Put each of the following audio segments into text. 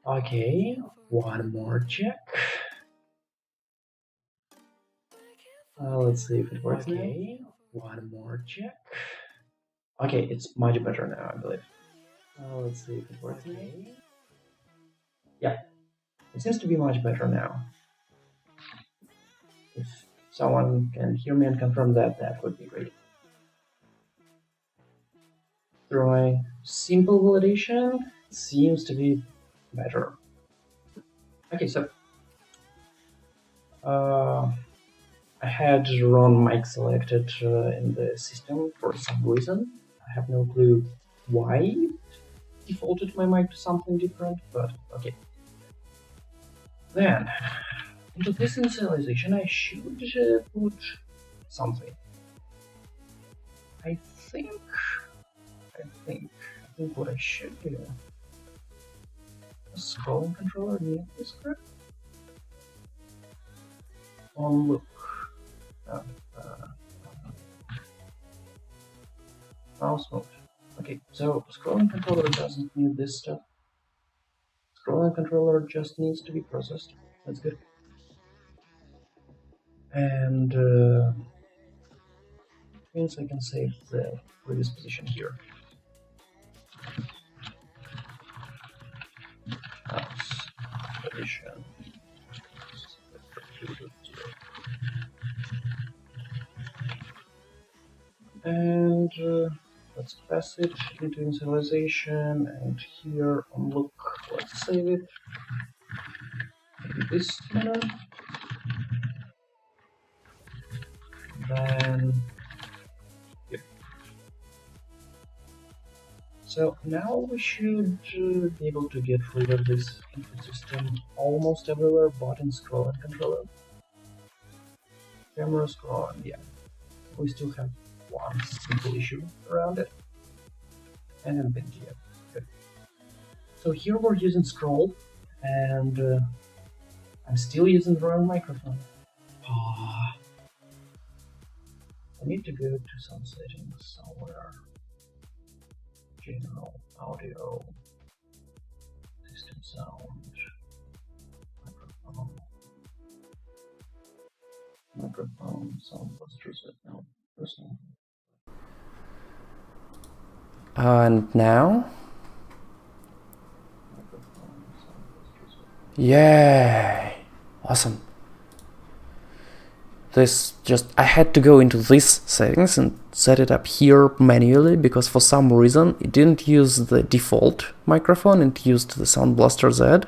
Okay, one more check. Let's see if it works. Okay, one more check. Okay, it's much better now, I believe. Let's see if it works. Okay. Yeah, it seems to be much better now. If someone can hear me and confirm that, that would be great. Through my simple validation, it seems to be better. Okay, so I had wrong mic selected in the system for some reason. I have no clue why it defaulted my mic to something different, but okay. Then, into this initialization, I should put something. I think what I should do. A scrolling controller near this script. On look. Mouse mode. Okay, so scrolling controller doesn't need this stuff. Scrolling controller just needs to be processed. That's good. And means I can save the previous position here. Mouse position. And let's pass it into initialization, and here on look, let's save it. Maybe this manner. Then yep. So now we should be able to get rid of this input system almost everywhere, but in scrolling controller. Camera scrolling, yeah. We still have one simple issue around it. And then BenQ. Good. So here we're using scroll, and I'm still using the wrong microphone. I need to go to some settings somewhere. General audio, system sound, microphone, sound clusters, no, personal. And now? Yay! Awesome. I had to go into these settings and set it up here manually because for some reason it didn't use the default microphone, it used the Sound Blaster Z.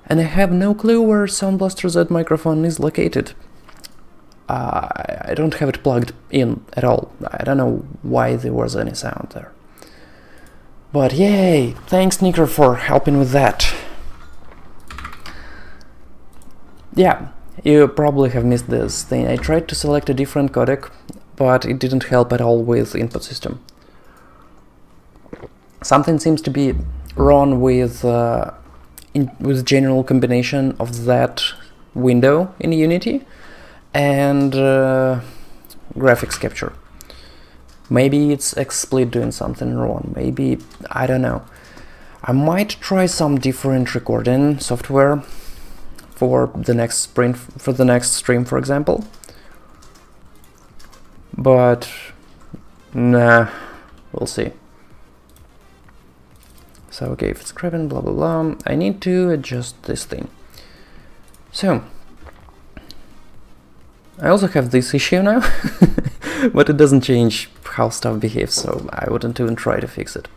And I have no clue where Sound Blaster Z microphone is located. I don't have it plugged in at all. I don't know why there was any sound there. But yay! Thanks, Nicker, for helping with that. Yeah, you probably have missed this thing. I tried to select a different codec, but it didn't help at all with input system. Something seems to be wrong with general combination of that window in Unity and graphics capture. Maybe it's XSplit doing something wrong. Maybe, I don't know. I might try some different recording software for the next sprint, for the next stream, for example. But nah, we'll see. So okay, if it's Kraven, blah blah blah, I need to adjust this thing. So I also have this issue now, but it doesn't change how stuff behaves, so I wouldn't even try to fix it.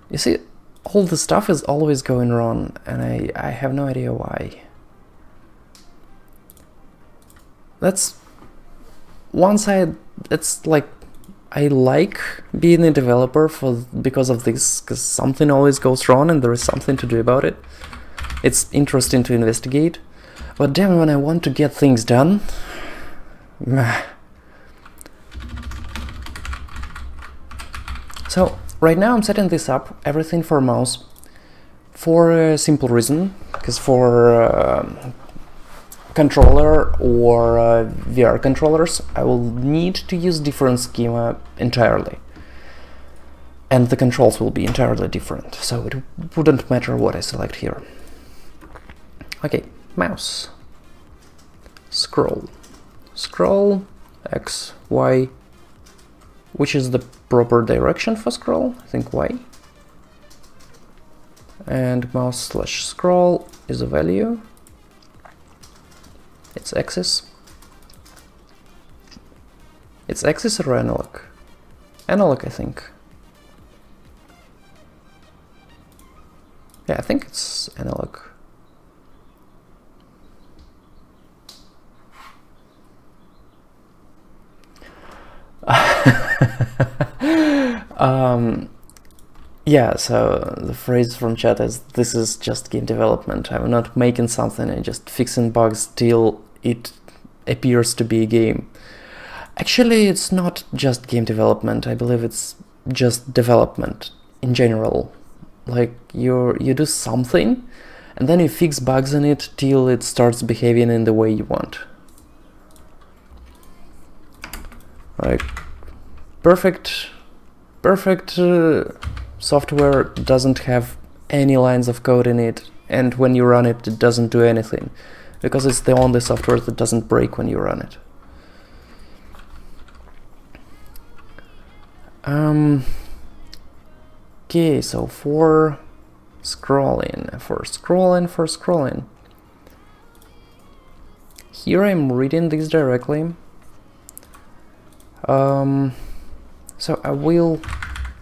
You see, all the stuff is always going wrong, and I have no idea why. That's one side. It's like I like being a developer because of this, because something always goes wrong and there is something to do about it. It's interesting to investigate, but damn, when I want to get things done, So right now I'm setting this up, everything for mouse, for a simple reason, because for controller or VR controllers, I will need to use different schema entirely. and the controls will be entirely different, so it wouldn't matter what I select here. Okay, mouse, scroll, X, Y, which is the proper direction for scroll? I think Y. And mouse/scroll is a value. It's axis. It's axis or analog? Analog, I think. Yeah, I think it's analog. Yeah, so the phrase from chat is, this is just game development. I'm not making something and just fixing bugs till it appears to be a game. Actually, it's not just game development. I believe it's just development in general. Like, you do something and then you fix bugs in it till it starts behaving in the way you want. Like, perfect software doesn't have any lines of code in it, and when you run it, it doesn't do anything, because it's the only software that doesn't break when you run it. Okay, so for scrolling, here I'm reading this directly. So I will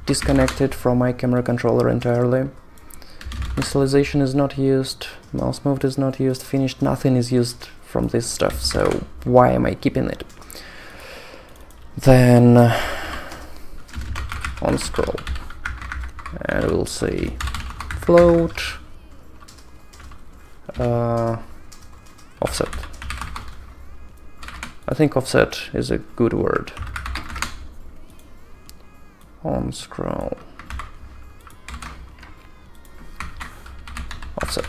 disconnect it from my camera controller entirely. Initialization is not used, mouse moved is not used, finished, nothing is used from this stuff, so why am I keeping it? Then on scroll, and we'll say float, offset. I think offset is a good word. On scroll, offset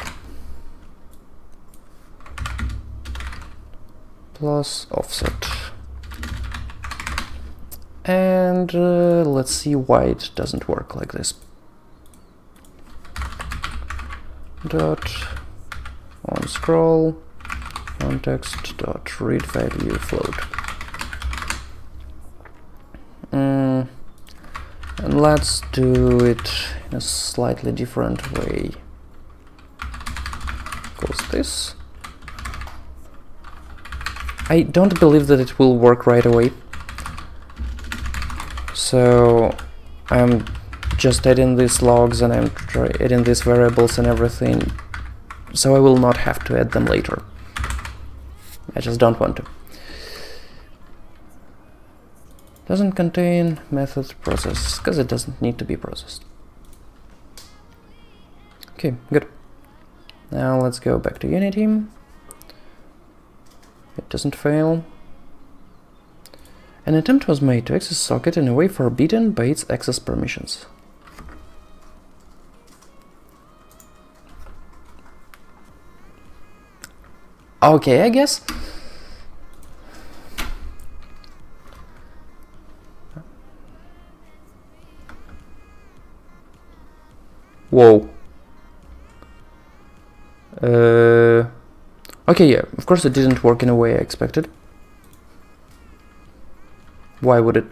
plus offset, and let's see why it doesn't work like this. Dot on scroll context dot read value float. And let's do it in a slightly different way. Goes this. I don't believe that it will work right away, so I'm just adding these logs and I'm adding these variables and everything, so I will not have to add them later. I just don't want to. Doesn't contain method process, because it doesn't need to be processed. Okay, good. Now let's go back to Unity. It doesn't fail. An attempt was made to access socket in a way forbidden by its access permissions. Okay, I guess. Whoa. Okay, yeah, of course it didn't work in a way I expected. Why would it?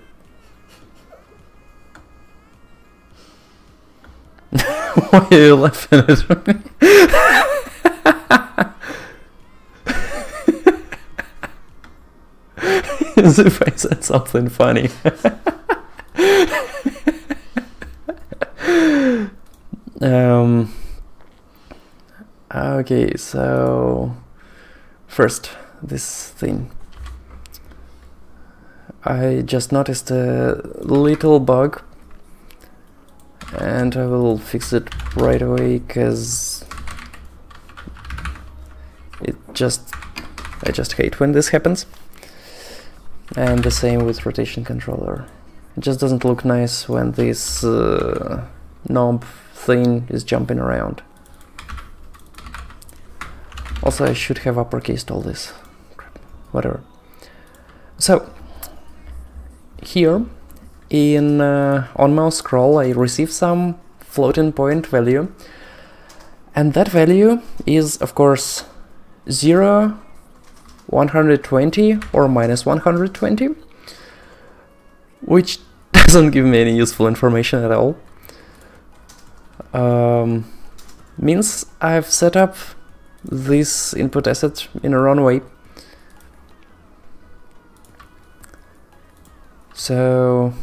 Why are you laughing at me? As if I said something funny. Okay, so first, this thing. I just noticed a little bug, and I will fix it right away, because I just hate when this happens. And the same with rotation controller. It just doesn't look nice when this knob thing is jumping around. Also, I should have uppercased all this. Whatever. So, here, in on mouse scroll I receive some floating point value, and that value is of course 0, 120 or minus 120, which doesn't give me any useful information at all. Means I've set up this input asset in a wrong way. So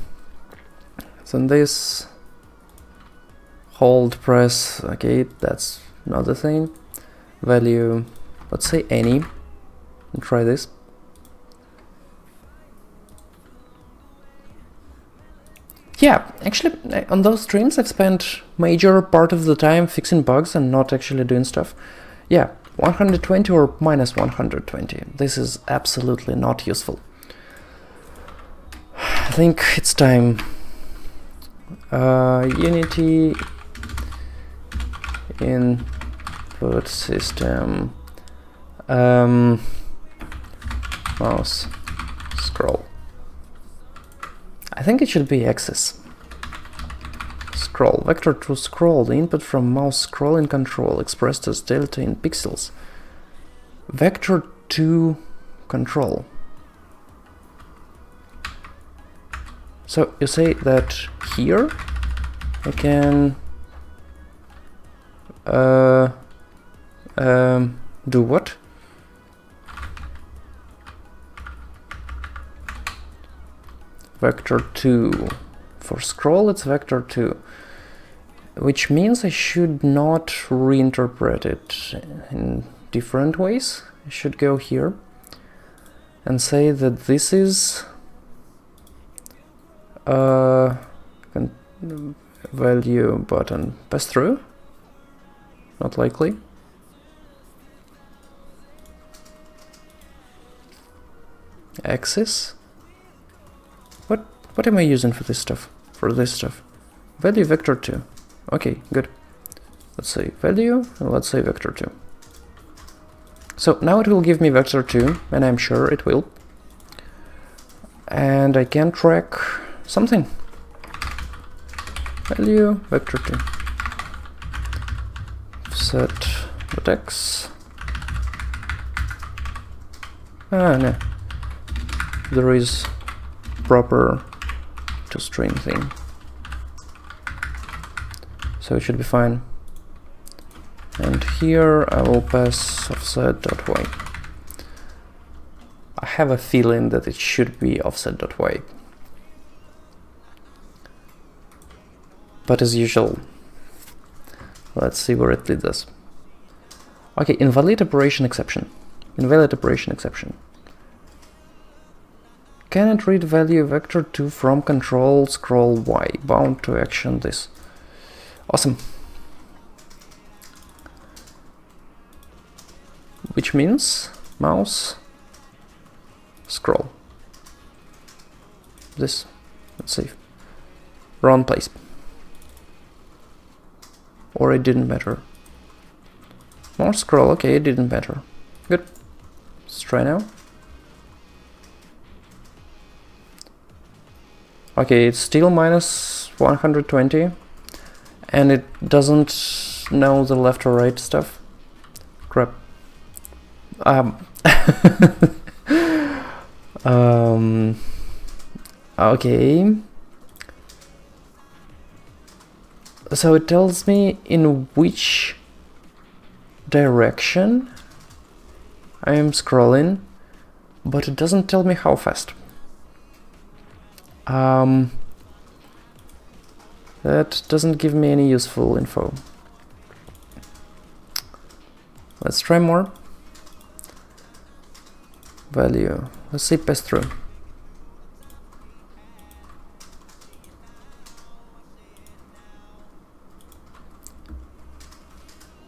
then this hold press, okay, that's not the thing. Value, let's say any, and try this. Yeah, actually, on those streams I've spent major part of the time fixing bugs and not actually doing stuff. Yeah, 120 or minus 120. This is absolutely not useful. I think it's time. Unity input system mouse scroll. I think it should be axis. Scroll. Vector to scroll. The input from mouse scrolling control expressed as delta in pixels. Vector to control. So you say that here I can do what? Vector 2. For scroll it's vector 2, which means I should not reinterpret it in different ways. I should go here and say that this is value button pass through. Not likely. Axis. What am I using for this stuff? Value vector 2. Okay, good. Let's say value and let's say vector 2. So now it will give me vector 2, and I'm sure it will. And I can track something. Value vector 2. Set x. No. There is proper to string thing. So it should be fine. And here I will pass offset.y. I have a feeling that it should be offset.y. But as usual, let's see where it leads us. Okay, invalid operation exception. Cannot read value vector 2 from control scroll y. Bound to action this. Awesome. Which means mouse scroll. This. Let's see. Wrong place. Or it didn't matter. Mouse scroll, okay, it didn't matter. Good. Let's try now. Okay, it's still minus 120, and it doesn't know the left or right stuff. Crap. Okay. So it tells me in which direction I am scrolling, but it doesn't tell me how fast. That doesn't give me any useful info. Let's try more. Value. Let's see pass through.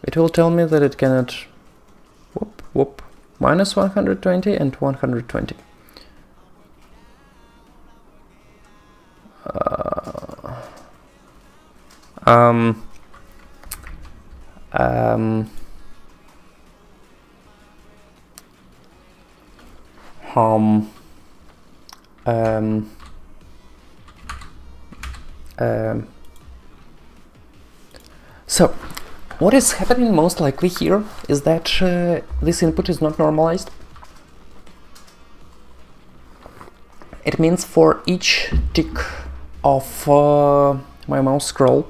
It will tell me that it cannot minus 120 and 120. So what is happening most likely here is that this input is not normalized. It means for each tick of my mouse scroll,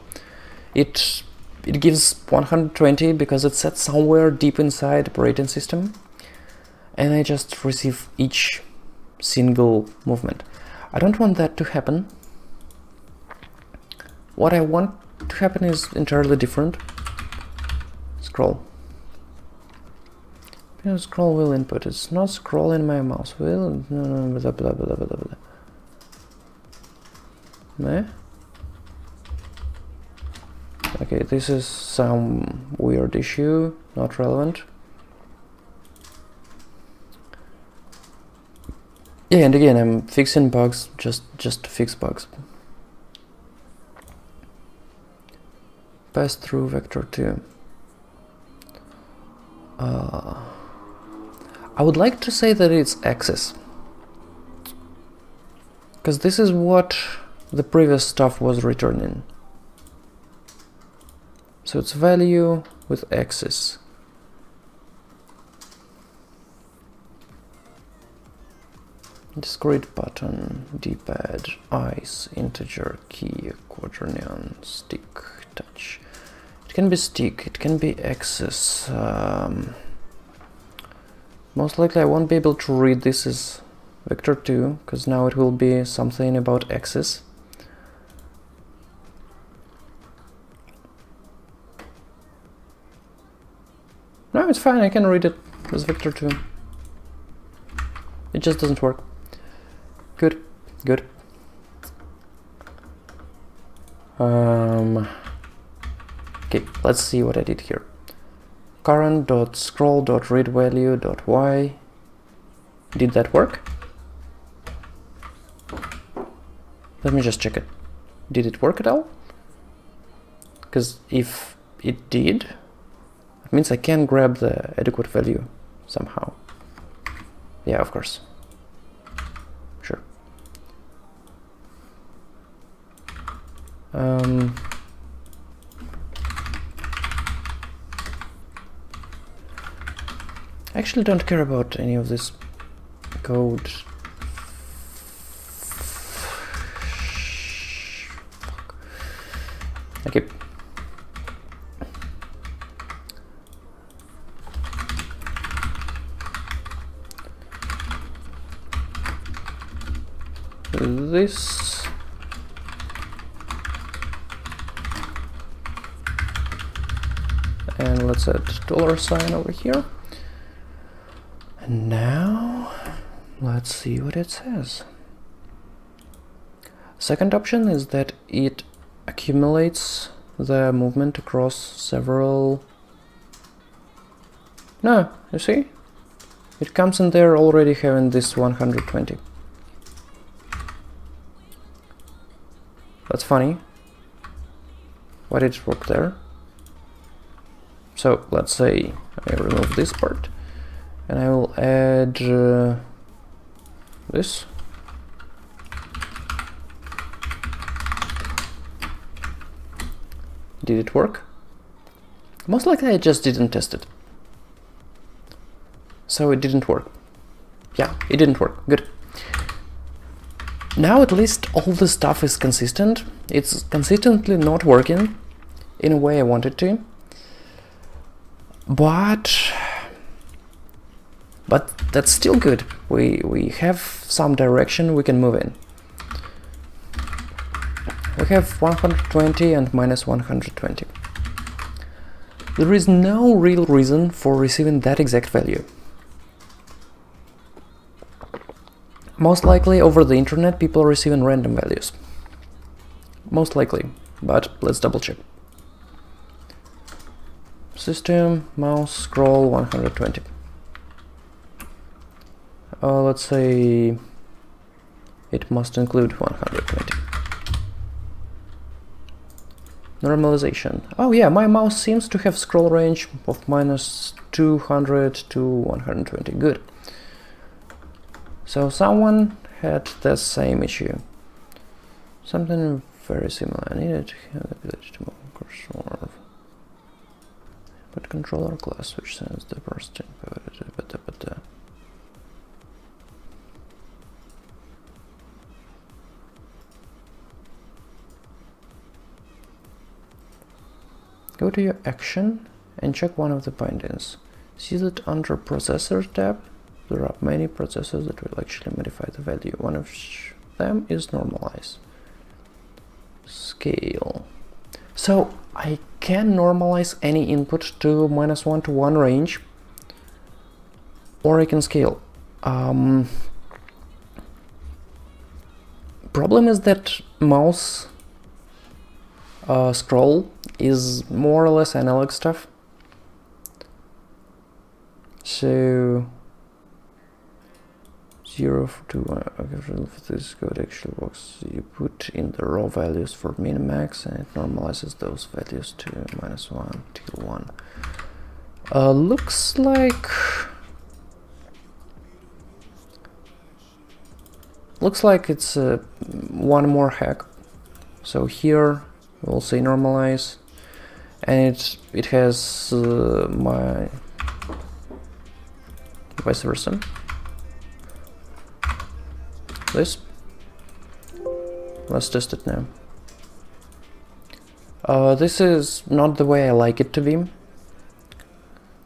it gives 120 because it's set somewhere deep inside operating system, and I just receive each single movement. I don't want that to happen. What I want to happen is entirely different. Scroll. Scroll wheel input. It's not scrolling my mouse wheel. No, blah, blah, blah, blah, blah. Meh? Okay, this is some weird issue, not relevant. Yeah, and again, I'm fixing bugs just to fix bugs. Pass through vector 2. I would like to say that it's axis, because this is what the previous stuff was returning. So it's value with axis. Discrete button, D-pad, eyes, integer, key, quaternion, stick, touch. It can be stick, it can be axis. Most likely I won't be able to read this as vector 2, because now it will be something about axis. No, it's fine, I can read it as vector 2. It just doesn't work. Good, good. Okay, let's see what I did here. Current.scroll.readValue.y. Did that work? Let me just check it. Did it work at all? Because if it did, it means I can grab the adequate value somehow. Yeah, of course. Sure. I actually don't care about any of this code. Okay. This. And let's add $sign over here. And now let's see what it says. Second option is that it accumulates the movement across several. No, you see? It comes in there already having this 120. That's funny. Why did it work there? So let's say I remove this part and I will add this. Did it work? Most likely I just didn't test it. So it didn't work. Yeah, it didn't work. Good. Now at least all the stuff is consistent. It's consistently not working in a way I want it to. But that's still good. We have some direction we can move in. We have 120 and minus 120. There is no real reason for receiving that exact value. Most likely over the internet people are receiving random values. Most likely, but let's double check. System, mouse, scroll, 120. Let's say it must include 120. Normalization. Oh yeah, my mouse seems to have scroll range of minus 200 to 120. Good. So someone had the same issue. Something very similar. I needed the ability to move cursor, but controller class which sends the bursting. Go to your action and check one of the bindings. See that under processor tab there are many processors that will actually modify the value. One of them is normalize. Scale. So I can normalize any input to -1 to 1 range, or I can scale. Problem is that mouse scroll is more or less analog stuff. So 0 to 1, okay, this code actually works. You put in the raw values for min max and it normalizes those values to -1 till 1. Looks like it's one more hack. So here we'll say normalize, and it has my vice versa. This. Let's test it now. This is not the way I like it to be,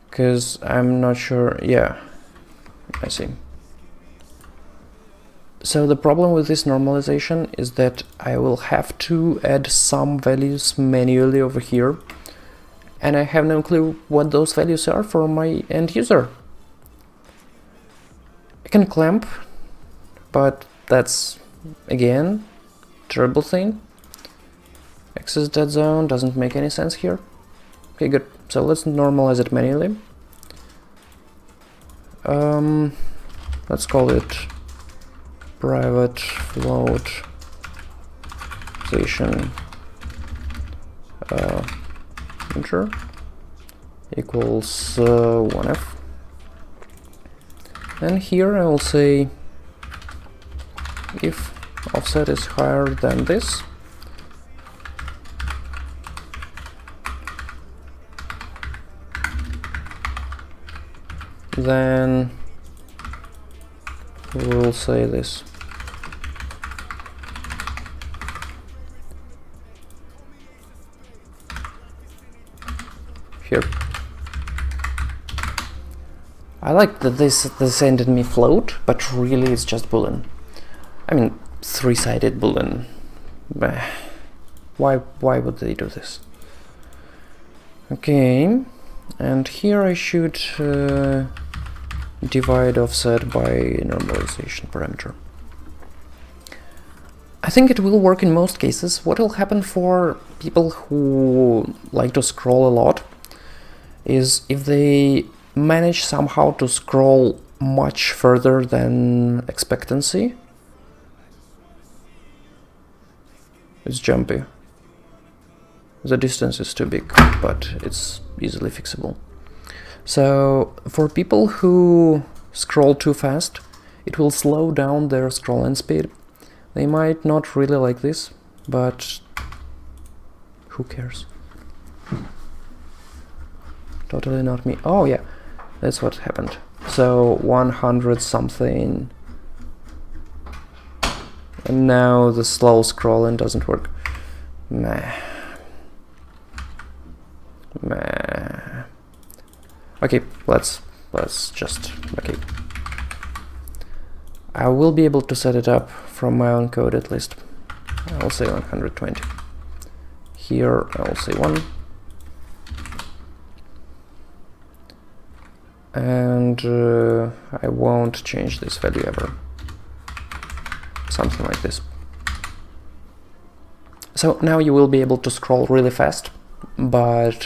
because I'm not sure. Yeah, I see. So the problem with this normalization is that I will have to add some values manually over here, and I have no clue what those values are for my end user. I can clamp, but that's, again, terrible thing. Access dead zone doesn't make any sense here. Okay, good. So let's normalize it manually. Let's call it private float station integer equals 1f. And here I will say if offset is higher than this, then we'll say this. Here. I like that this ended me float, but really it's just boolean. I mean, three-sided boolean. Why would they do this? Okay, and here I should divide offset by normalization parameter. I think it will work in most cases. What will happen for people who like to scroll a lot is if they manage somehow to scroll much further than expectancy, it's jumpy. The distance is too big, but it's easily fixable. So for people who scroll too fast, it will slow down their scrolling speed. They might not really like this, but who cares? Totally not me. Oh yeah, that's what happened. So 100 something, and now the slow scrolling doesn't work. Meh. Okay, let's just, okay. I will be able to set it up from my own code at least. I'll say 120. Here I'll say 1. And I won't change this value ever. Something like this. So now you will be able to scroll really fast, but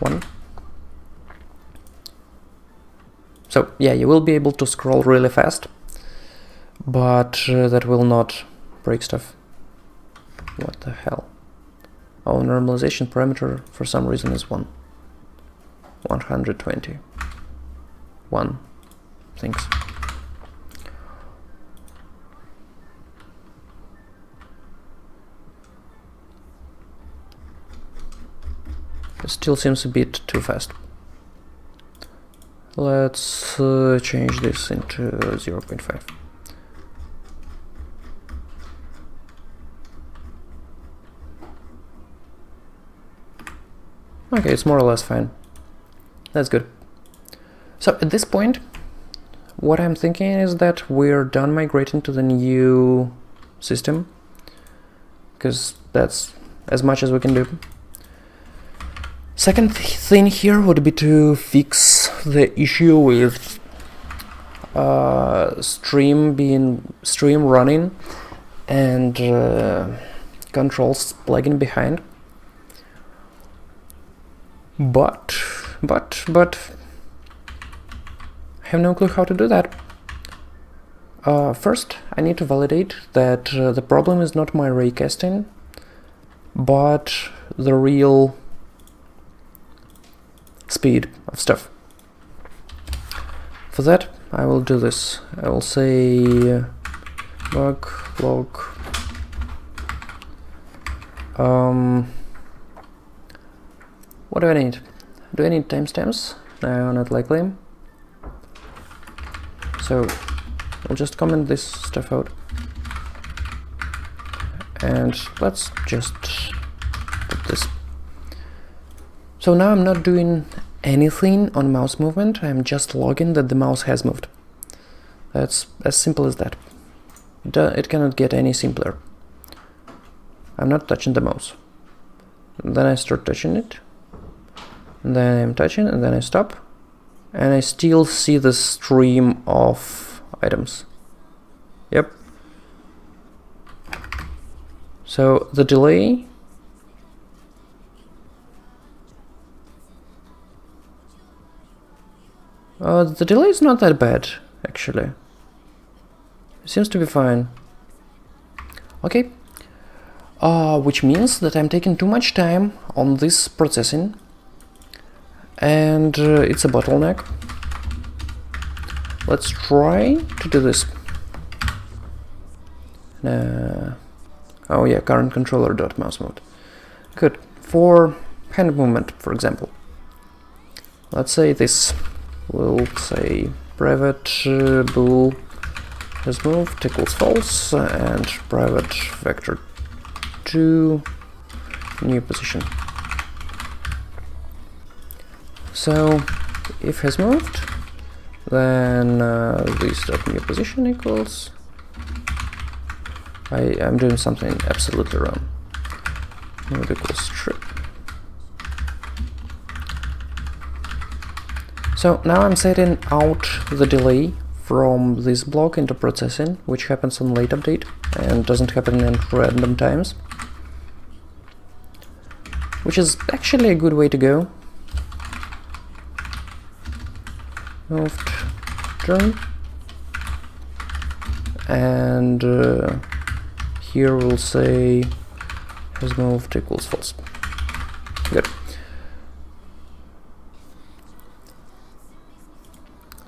1. So yeah, you will be able to scroll really fast, but that will not break stuff. What the hell? Oh, normalization parameter for some reason is 1. 120. 1. Thanks. Still seems a bit too fast. Let's change this into 0.5. Okay, it's more or less fine. That's good. So at this point, what I'm thinking is that we're done migrating to the new system, because that's as much as we can do. Second thing here would be to fix the issue with stream running and controls lagging behind. But I have no clue how to do that. First, I need to validate that the problem is not my raycasting, but the real speed of stuff. For that, I will do this. I will say bug log. What do I need? Do I need timestamps? No, not likely. So I'll just comment this stuff out. And let's just put this. So now I'm not doing anything on mouse movement, I'm just logging that the mouse has moved. That's as simple as that. It cannot get any simpler. I'm not touching the mouse. And then I start touching it. And then I'm touching, and then I stop. And I still see the stream of items. Yep. So the delay the delay is not that bad, actually. It seems to be fine. Okay. Which means that I'm taking too much time on this processing, and it's a bottleneck. Let's try to do this. Oh yeah, current controller dot mouse mode. Good. For hand movement, for example. Let's say this. We'll say private bool has moved equals false, and private vector to new position. So if has moved, then this dot new position equals. I'm doing something absolutely wrong. Move equals strip. So now I'm setting out the delay from this block into processing, which happens on late update and doesn't happen in random times, which is actually a good way to go. Moved turn, and here we'll say has moved equals false. Good.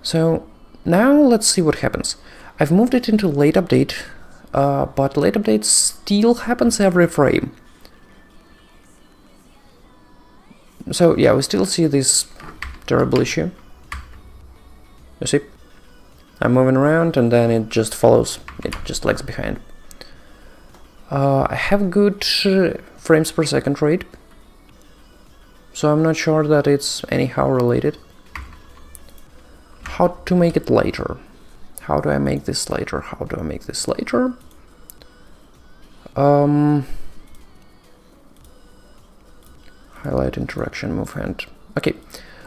So now let's see what happens. I've moved it into late update, but late update still happens every frame. So yeah, we still see this terrible issue. You see? I'm moving around and then it just follows, it just lags behind. I have good frames per second rate, so I'm not sure that it's anyhow related. How to make it later? How do I make this later? How do I make this later? Highlight interaction move hand. Okay,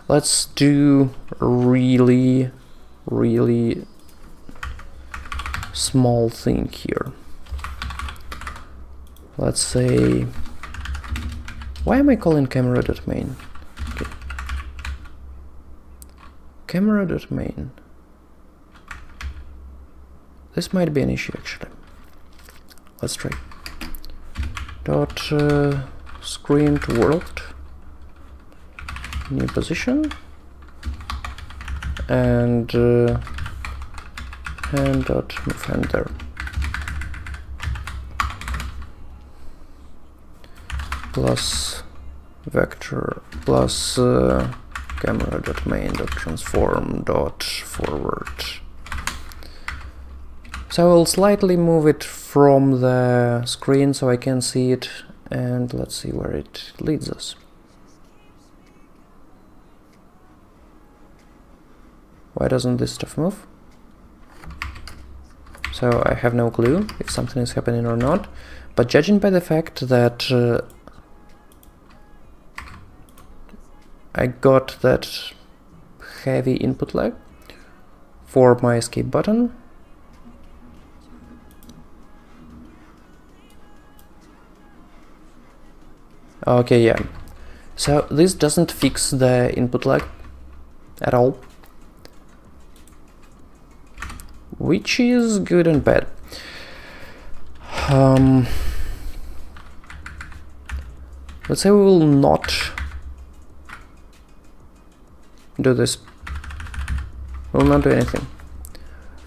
let's do a really small thing here. Let's say, why am I calling camera.main? Okay. Camera.main. This might be an issue actually. Let's try. Dot screen to world, new position, and hand dot move hand there. Plus vector plus camera.main.transform.forward. So I will slightly move it from the screen so I can see it, and let's see where it leads us. Why doesn't this stuff move? So I have no clue if something is happening or not, but judging by the fact that I got that heavy input lag for my escape button, okay, yeah. So this doesn't fix the input lag at all, which is good and bad. Let's say we will not do this. We'll not do anything.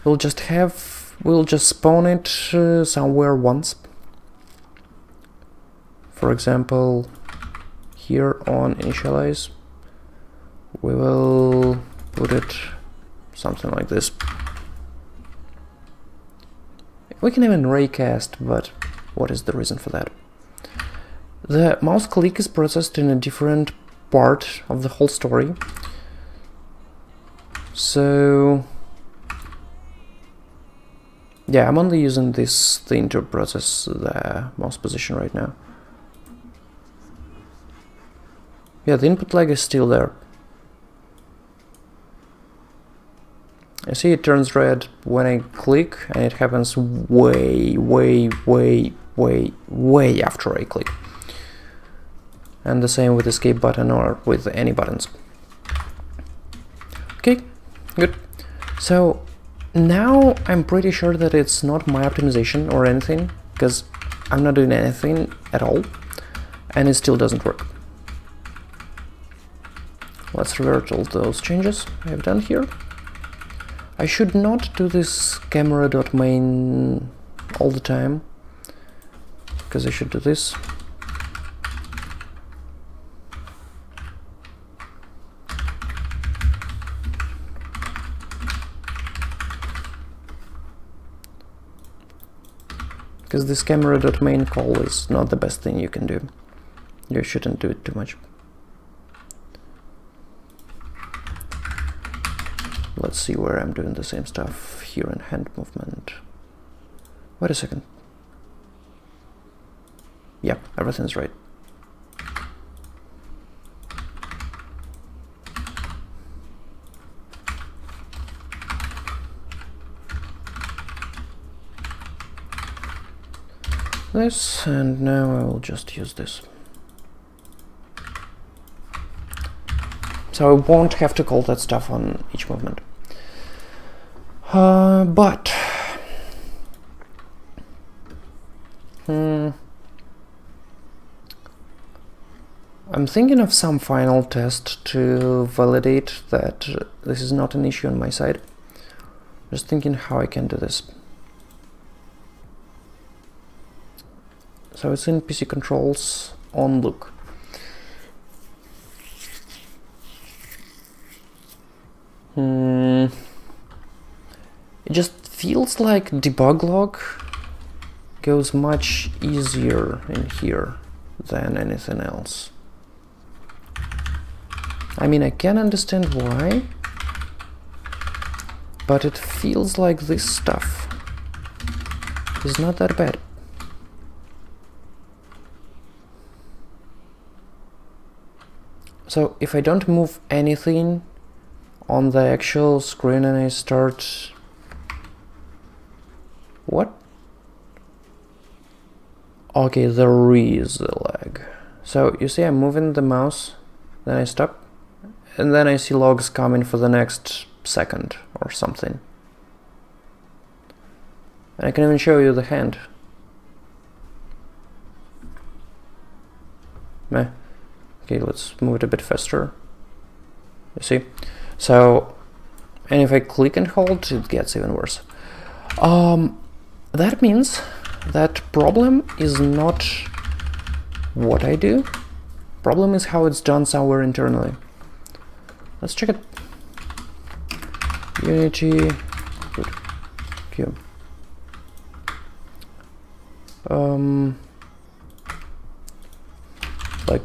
We'll just spawn it somewhere once. For example, here on initialize, we will put it something like this. We can even raycast, but what is the reason for that? The mouse click is processed in a different part of the whole story. So yeah, I'm only using this thing to process the mouse position right now. Yeah, the input lag is still there. You see it turns red when I click, and it happens way after I click. And the same with escape button or with any buttons. Okay, good. So now I'm pretty sure that it's not my optimization or anything, because I'm not doing anything at all, and it still doesn't work. Let's revert all those changes I have done here. I should not do this camera.main all the time, because I should do this. Because this camera.main call is not the best thing you can do. You shouldn't do it too much. Let's see where I'm doing the same stuff here in hand movement. Wait a second. Yeah, everything's right. This, and now I will just use this. So I won't have to call that stuff on each movement. But I'm thinking of some final test to validate that this is not an issue on my side. Just thinking how I can do this. So it's in PC controls on look. It just feels like debug log goes much easier in here than anything else. I mean, I can understand why, but it feels like this stuff is not that bad. So if I don't move anything on the actual screen and I start... What? Okay, there is a lag. So you see I'm moving the mouse, then I stop, and then I see logs coming for the next second or something. And I can even show you the hand. Meh. Okay, let's move it a bit faster. You see? So, and if I click and hold, it gets even worse. That means that problem is not what I do, Problem is how it's done somewhere internally. Let's check it. Unity put Q. Like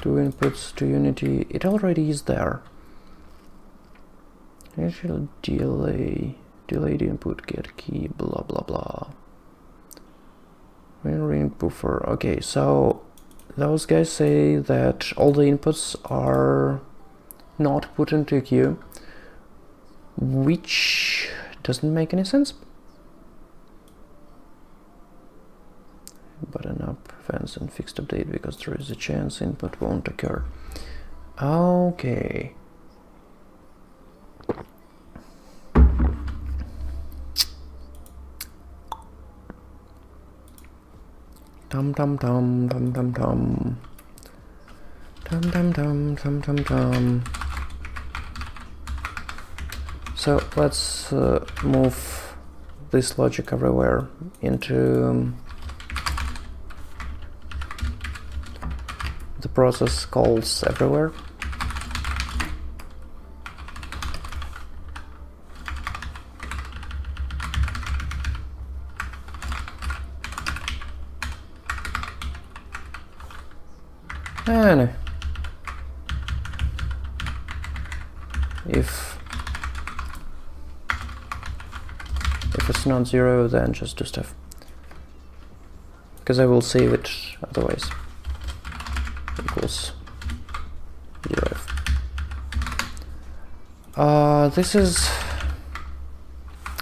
2 inputs to Unity, it already is there. Initial delayed input, get key, blah blah blah. Ring buffer. Okay, so those guys say that all the inputs are not put into a queue, which doesn't make any sense. Button up fence and fixed update because there is a chance input won't occur. Okay. Tum tum tum tum tum tum tum tum tum tum tum tum. So let's move this logic everywhere into the process calls everywhere. And if it's not 0, then just do stuff, because I will save it otherwise. Equals 0. This is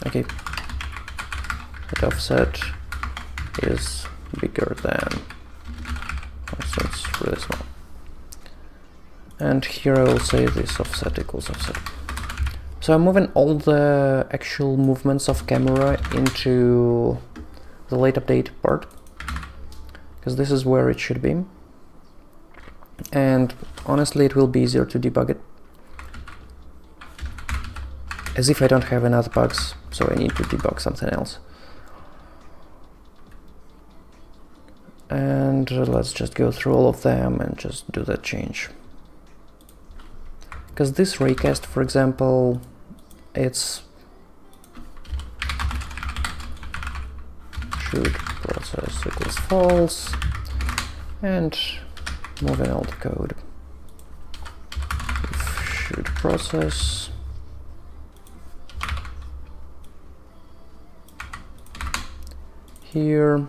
okay. That offset is bigger than, so it's really small. And here I will say this offset equals offset. So I'm moving all the actual movements of camera into the late update part, because this is where it should be. And honestly, it will be easier to debug it, as if I don't have enough bugs, so I need to debug something else. And let's just go through all of them and just do that change. Because this raycast, for example, it's should process equals false, and moving all the code. If should process here,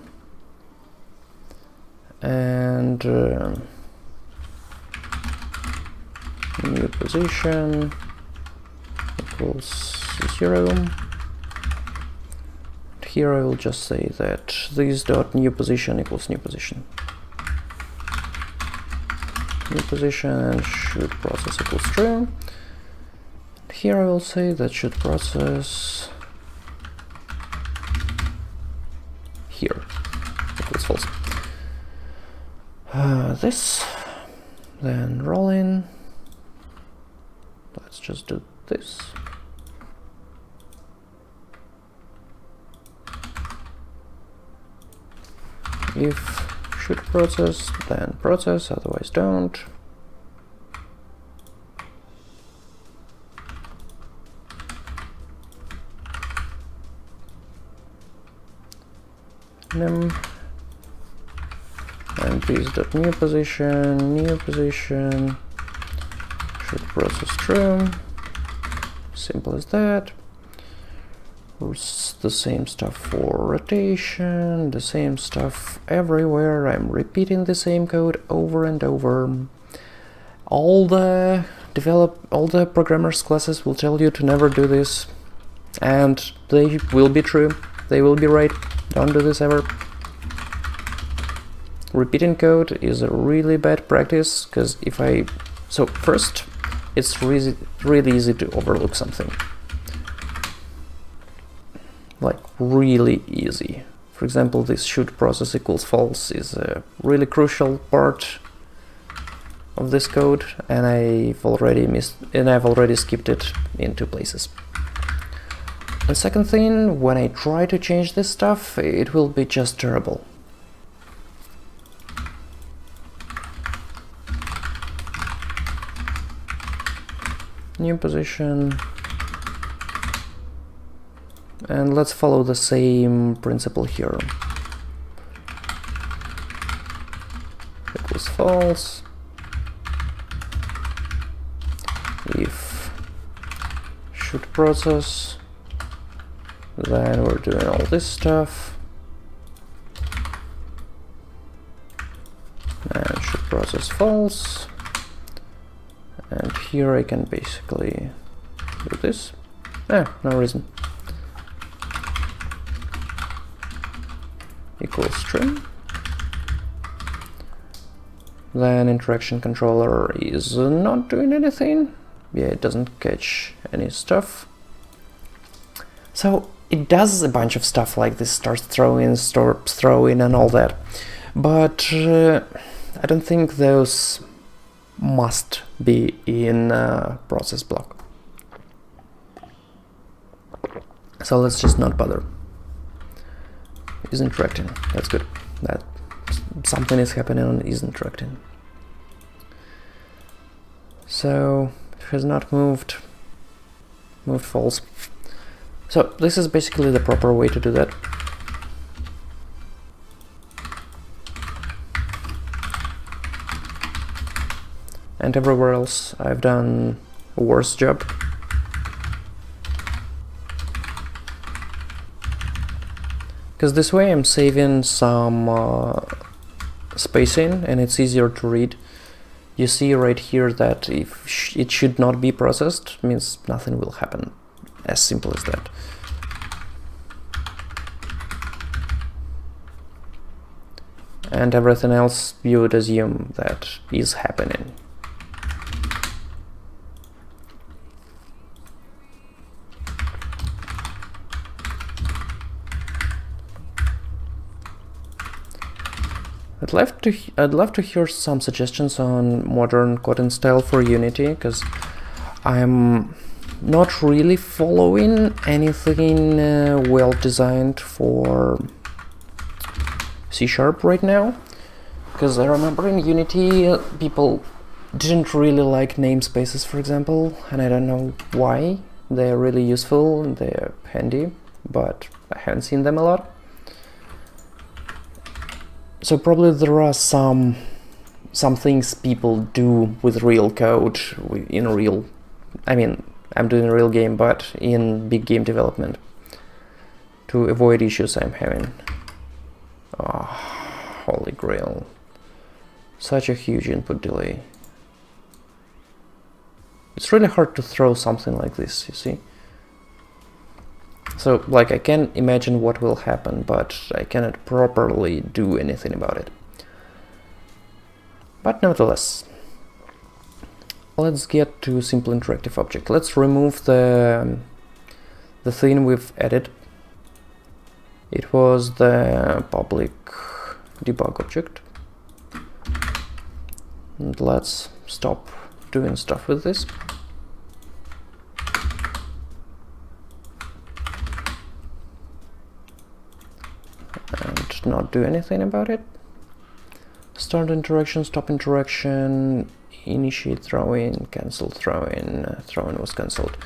and new position equals 0. Here I will just say that this dot new position equals new position. New position and should process equals true. Here I will say that should process here equals false. This, then roll in. Let's just do this. If should process, then process, otherwise don't. Num and this dot new position should process true. Simple as that. It's the same stuff for rotation, the same stuff everywhere. I'm repeating the same code over and over. All the programmers classes will tell you to never do this, and they will be true. They will be right. Don't do this ever. Repeating code is a really bad practice, because first, it's really easy to overlook something. Like, really easy. For example, this should process equals false is a really crucial part of this code, and I've already skipped it in 2 places. And second thing, when I try to change this stuff, it will be just terrible. New position. And let's follow the same principle here. Equals false. If should process, then we're doing all this stuff. And should process false. And here I can basically do this. No reason. Equals string. Then interaction controller is not doing anything. Yeah, it doesn't catch any stuff. So it does a bunch of stuff like this, starts throwing, stops throwing, and all that. But I don't think those must be in process block. So let's just not bother. Is interacting. That's good. That something is happening on is interacting. So it has not moved false. So this is basically the proper way to do that. And everywhere else I've done a worse job. Because this way I'm saving some spacing and it's easier to read. You see right here that if it should not be processed, means nothing will happen. As simple as that. And everything else you would assume that is happening. I'd love to hear some suggestions on modern coding style for Unity, because I'm not really following anything well designed for C# right now. Because I remember in Unity people didn't really like namespaces, for example, and I don't know why. They're really useful and they're handy, but I haven't seen them a lot. So probably there are some things people do with real code in real, I mean, I'm doing a real game, but in big game development to avoid issues I'm having. Oh, holy grail. Such a huge input delay. It's really hard to throw something like this, you see? So, like, I can imagine what will happen, but I cannot properly do anything about it. But nevertheless, let's get to simple interactive object. Let's remove the thing we've added. It was the public debug object. And let's stop doing stuff with this. And not do anything about it. Start interaction, stop interaction, initiate throwing, cancel throwing, throwing was cancelled.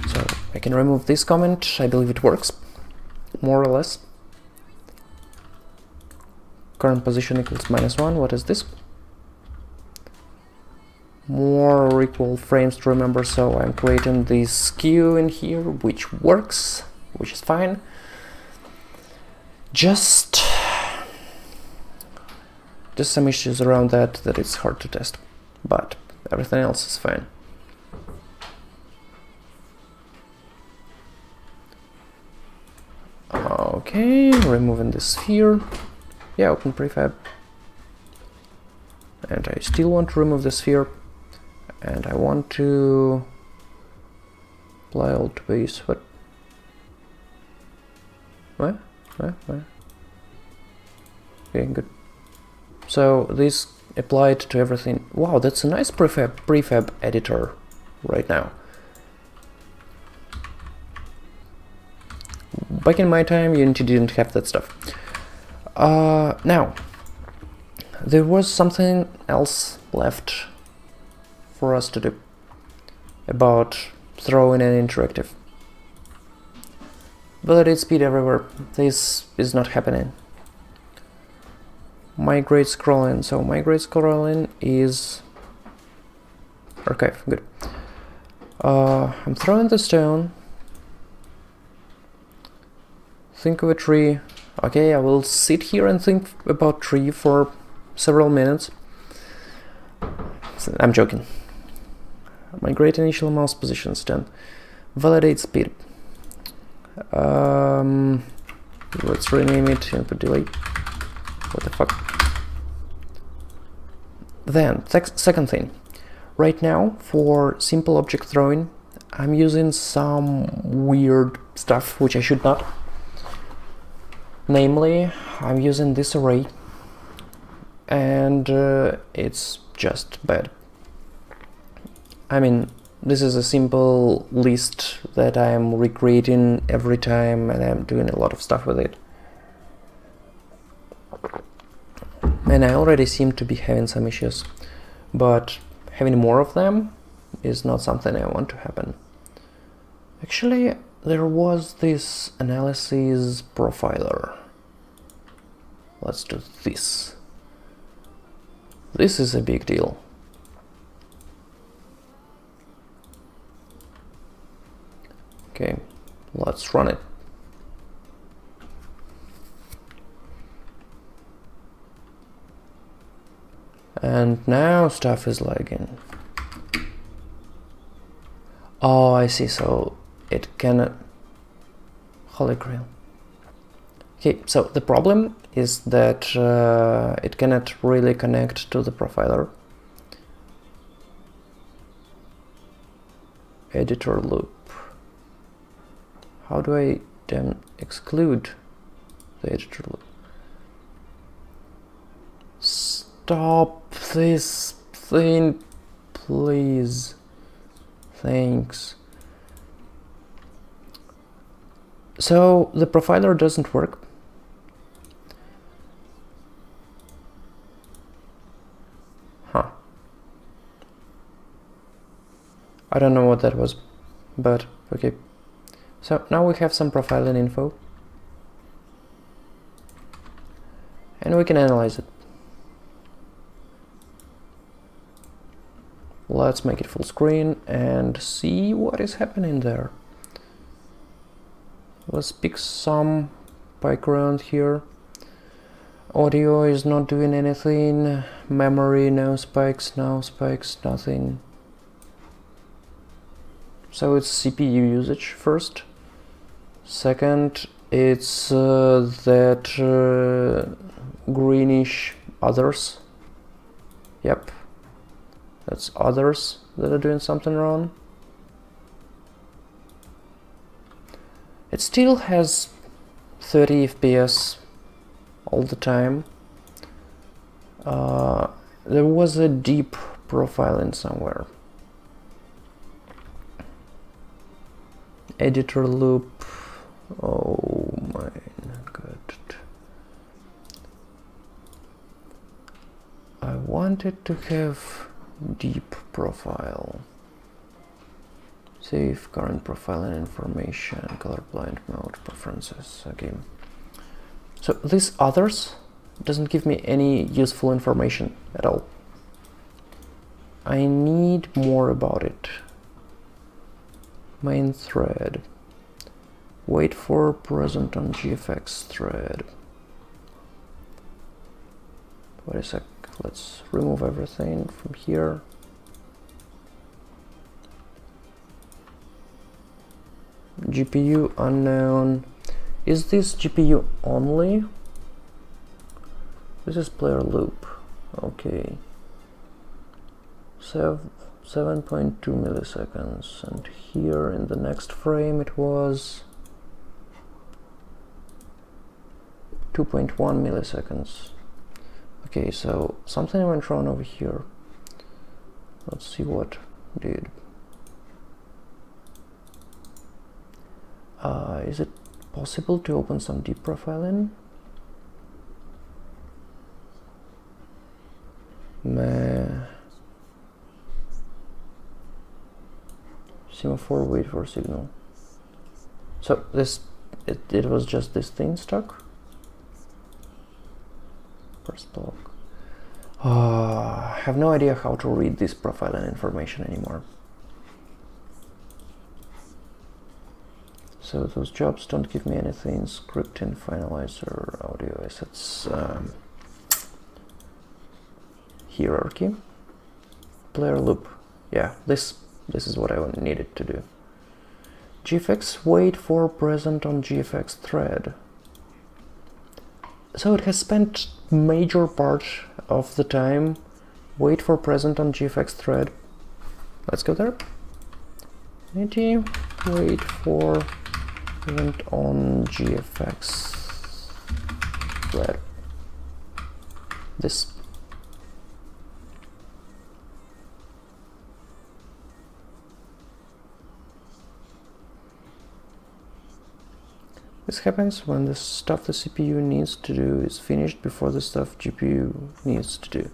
So I can remove this comment. I believe it works, more or less. Current position equals -1. What is this? More or equal frames to remember, so I'm creating this skew in here, which works, which is fine. Just some issues around that it's hard to test, but everything else is fine. Okay, removing the sphere. Yeah, open prefab. And I still want to remove the sphere. And I want to apply alt base. What? Where? Okay, good. So this applied to everything. Wow, that's a nice prefab editor right now. Back in my time, Unity didn't have that stuff. Now, there was something else left for us to do. about throwing an interactive. Validate speed everywhere. This is not happening. Migrate scrolling. So migrate scrolling is archive. Good. I'm throwing the stone. Think of a tree. Okay, I will sit here and think about tree for several minutes. I'm joking. Migrate initial mouse positions. Then validate speed. Let's rename it input delay. What the fuck? Then, second thing. Right now, for simple object throwing, I'm using some weird stuff which I should not. Namely, I'm using this array, and it's just bad. I mean, this is a simple list that I'm recreating every time, and I'm doing a lot of stuff with it. And I already seem to be having some issues, but having more of them is not something I want to happen. Actually, there was this analysis profiler. Let's do this. This is a big deal. Okay, let's run it. And now stuff is lagging. Oh, I see, so it cannot... Holy grail. Okay, so the problem is that it cannot really connect to the profiler. Editor loop. How do I then exclude the editor loop? Stop this thing, please. Thanks. So the profiler doesn't work. Huh. I don't know what that was, but okay. So now we have some profiling info, and we can analyze it. Let's make it full screen and see what is happening there. Let's pick some background here. Audio is not doing anything. Memory, no spikes, nothing. So it's CPU usage first. Second, it's that greenish others. Yep. That's others that are doing something wrong. It still has 30 FPS all the time. There was a deep profiling somewhere. Editor loop. Oh my god. I wanted to have deep profile. Save current profiling information, colorblind mode, preferences. Okay. So this others doesn't give me any useful information at all. I need more about it. Main thread. Wait for present on GFX thread. Wait a sec. Let's remove everything from here. GPU unknown. Is this GPU only? This is player loop. Okay. 7.2 milliseconds, and here in the next frame it was 2.1 milliseconds. Okay, so something went wrong over here. Let's see what did. Is it possible to open some deep profiling? Meh. Semaphore, wait for signal. So this, it was just this thing stuck. Press block. I have no idea how to read this profiling information anymore. So those jobs don't give me anything. Scripting, finalizer, audio assets, hierarchy, player loop. Yeah, this is what I needed to do. GFX, wait for present on GFX thread. So it has spent major part of the time wait for present on GFX thread. Let's go there. Wait for present on GFX thread. This. This happens when the stuff the CPU needs to do is finished before the stuff GPU needs to do.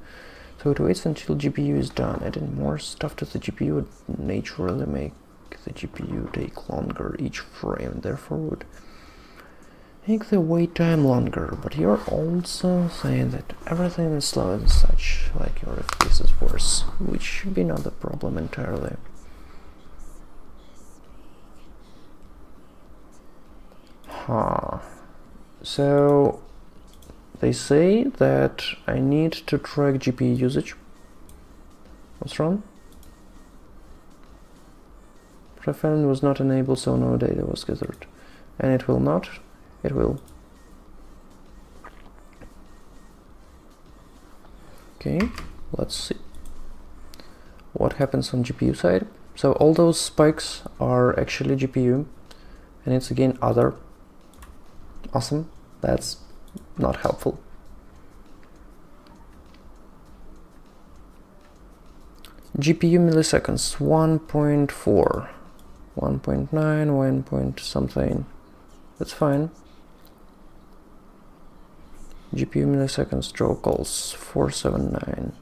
So it waits until GPU is done. Adding more stuff to the GPU would naturally make the GPU take longer each frame, therefore would make the wait time longer. But you're also saying that everything is slow and such, like your FPS is worse, which should be not the problem entirely. So they say that I need to track GPU usage. What's wrong? Profiling was not enabled, so no data was gathered. And it will not? It will. Okay, let's see what happens on GPU side. So all those spikes are actually GPU, and it's again other. Awesome, that's not helpful. GPU milliseconds 1.4, 1.9, 1 point something. That's fine. GPU milliseconds draw calls 479.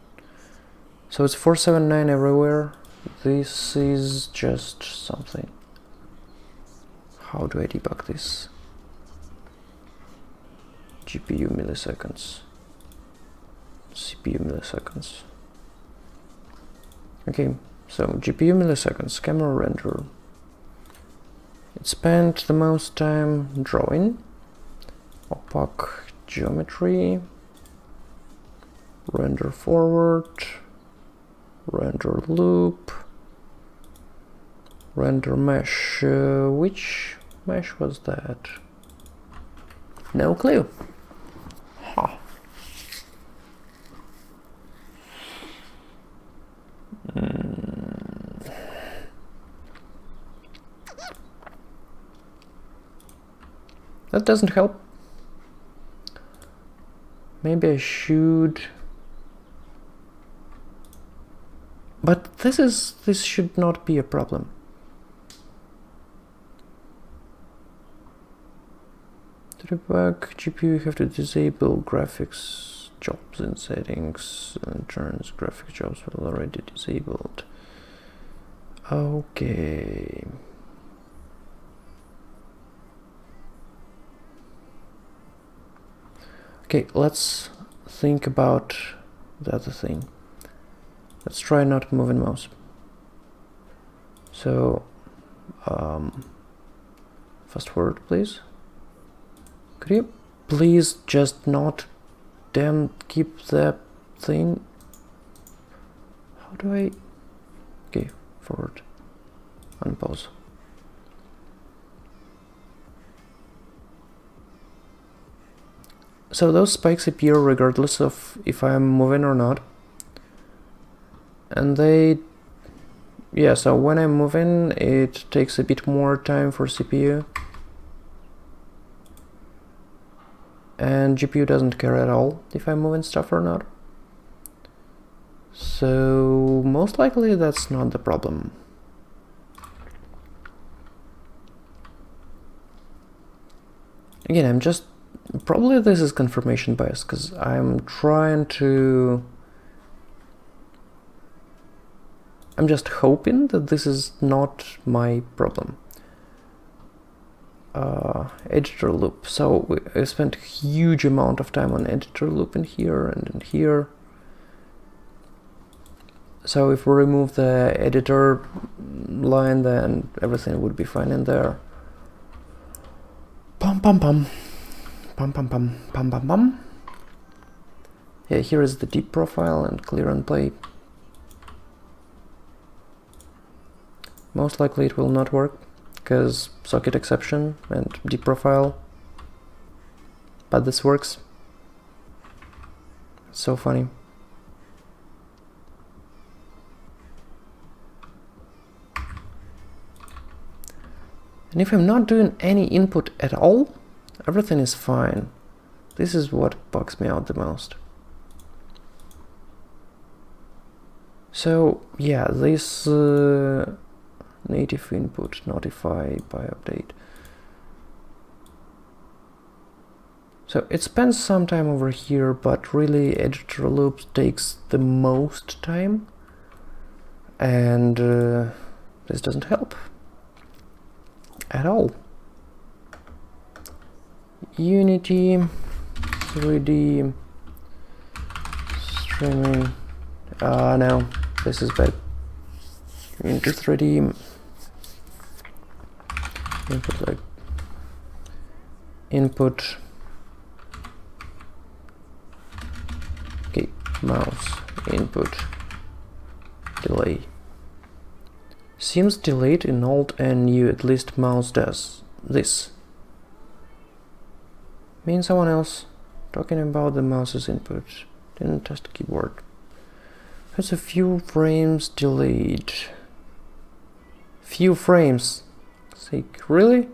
So it's 479 everywhere. This is just something. How do I debug this? GPU milliseconds, CPU milliseconds. Okay, so GPU milliseconds, camera render. It spent the most time drawing, opaque geometry, render forward, render loop, render mesh. Which mesh was that? No clue. Huh. That doesn't help. Maybe I should. But this should not be a problem. To debug GPU, you have to disable graphics jobs in settings and turns graphics jobs were already disabled. Okay. Okay, let's think about the other thing. Let's try not moving mouse. So, fast forward, please. Could you please just not damn keep that thing? How do I? Okay, forward. Unpause. So those spikes appear regardless of if I'm moving or not. And they, yeah, so when I'm moving, it takes a bit more time for CPU. And GPU doesn't care at all if I'm moving stuff or not. So most likely that's not the problem. Again, I'm just, probably this is confirmation bias, because I'm I'm just hoping that this is not my problem. Editor loop. So I spent a huge amount of time on editor loop in here and in here. So if we remove the editor line, then everything would be fine in there. Pum pum pum. Pum pum pum. Pum pum pum. Yeah, here is the deep profile and clear and play. Most likely it will not work, because socket exception and deep profile. But this works. It's so funny. And if I'm not doing any input at all, everything is fine. This is what bugs me out the most. So yeah, this native input notify by update. So it spends some time over here, but really editor loops takes the most time, and this doesn't help at all. Unity 3D streaming. No, this is bad. Unity 3D input, like input. Okay, mouse input delay. Seems delayed in Alt and U, at least mouse does this. Me and someone else talking about the mouse's input. Didn't test keyboard. Has a few frames delayed. Few frames. Sake, really?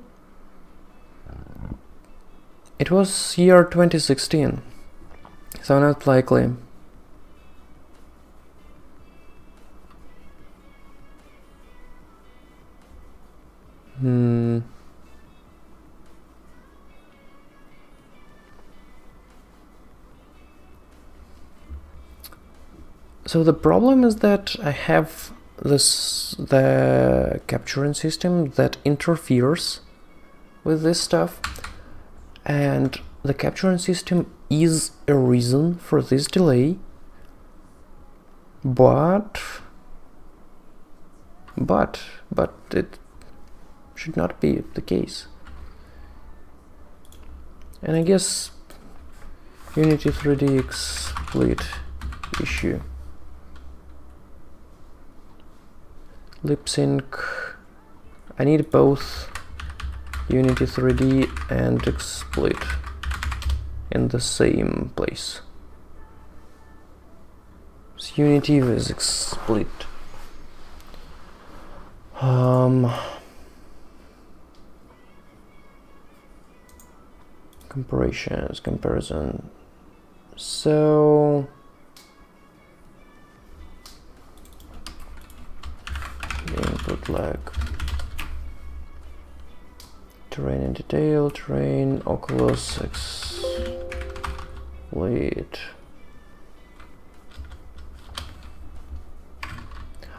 It was year 2016, so not likely. So the problem is that I have the capturing system that interferes with this stuff, and the capturing system is a reason for this delay, but it should not be the case. And I guess Unity 3D XSplit issue. Lip sync. I need both Unity 3D and XSplit in the same place. It's Unity with XSplit. Comparison. So input lag, terrain in detail, terrain, Oculus, XSplit.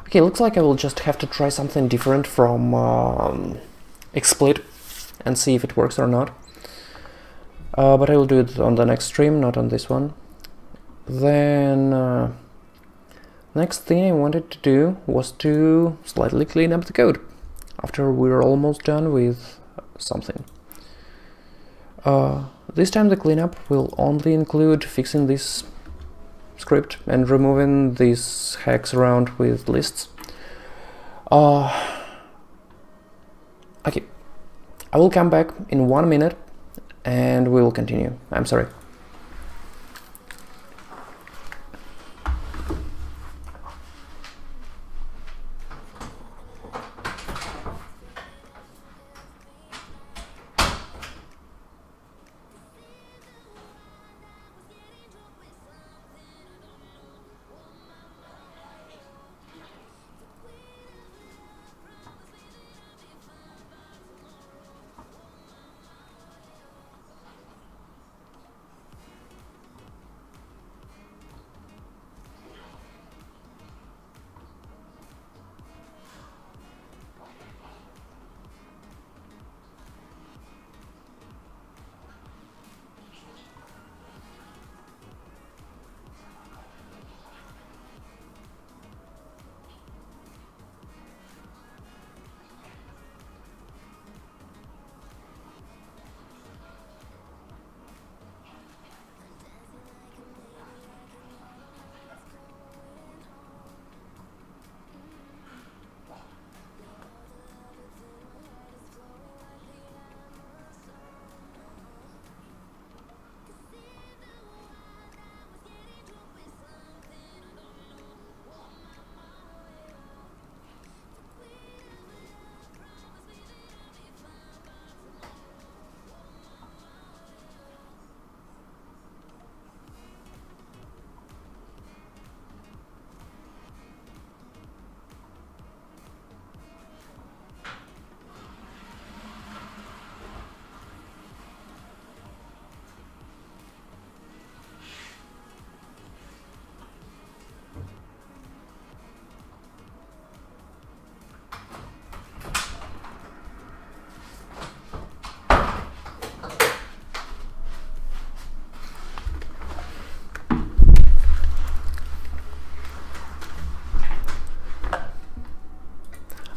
Okay, looks like I will just have to try something different from XSplit and see if it works or not. But I will do it on the next stream, not on this one. Then next thing I wanted to do was to slightly clean up the code after we're almost done with something. This time the cleanup will only include fixing this script and removing these hacks around with lists. Okay, I will come back in 1 minute and we will continue. I'm sorry.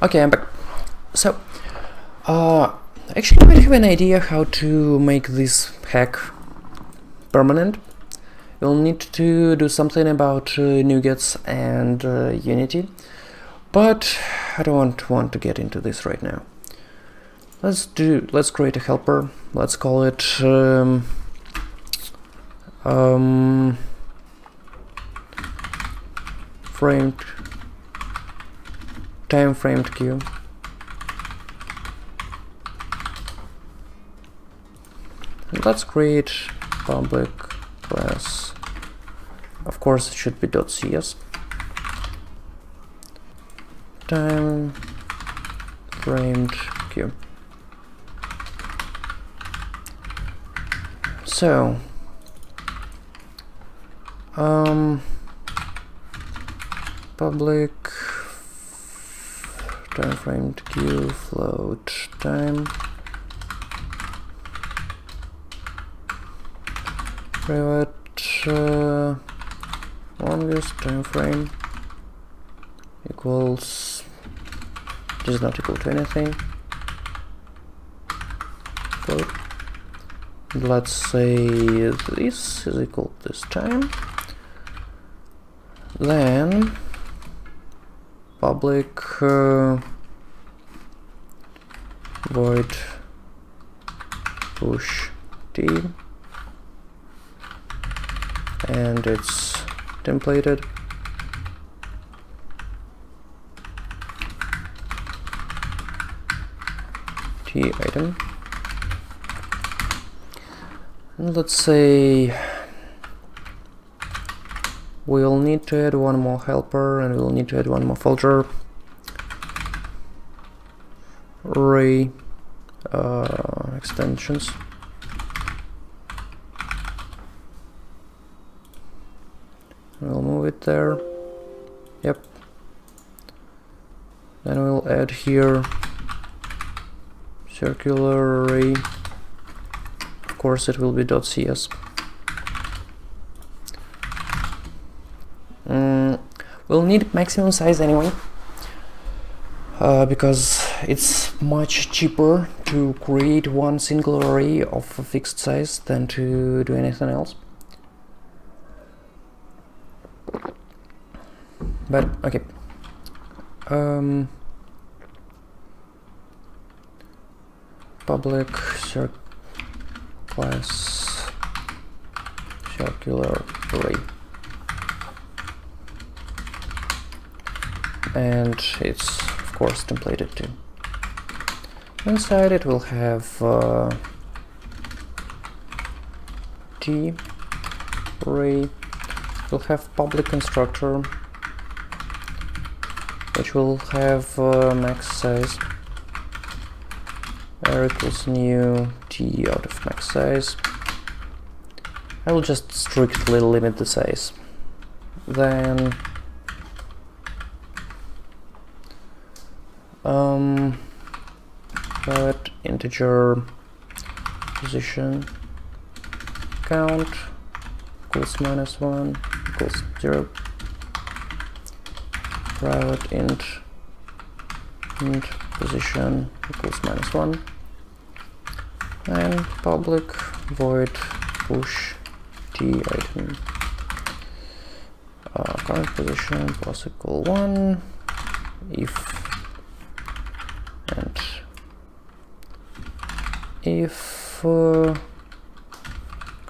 Okay, I'm back. So, actually I have an idea how to make this hack permanent. You'll need to do something about NuGets and Unity, but I don't want to get into this right now. Let's create a helper. Let's call it time framed queue. And let's create public class. Of course, it should be .cs. Time framed queue. So, public time framed queue float time private longest time frame equals, this is not equal to anything, float. Let's say this is equal to this time. Then public void push t, and it's templated. T item. And let's say we'll need to add one more helper, and we'll need to add one more filter. Array extensions. We'll move it there. Yep. Then we'll add here circular array. Of course, it will be .cs. We'll need maximum size anyway, because it's much cheaper to create one single array of a fixed size than to do anything else. But okay. Public class circular array, and it's of course templated too. Inside it will have t array. We'll have public constructor, which will have max size. R equals new t out of max size. I will just strictly limit the size. Then private integer position count equals -1 equals 0. Private int position equals -1, and public void push t item current position plus equal 1 if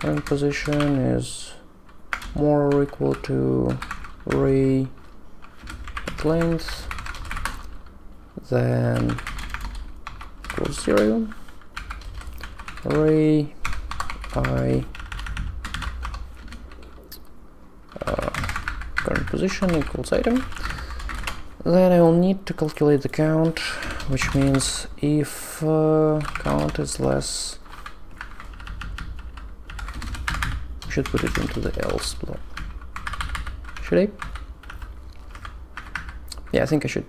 current position is more or equal to array at length, then equals 0. Array I current position equals item. Then I will need to calculate the count, which means if count is less, should put it into the else block. Should I? Yeah, I think I should.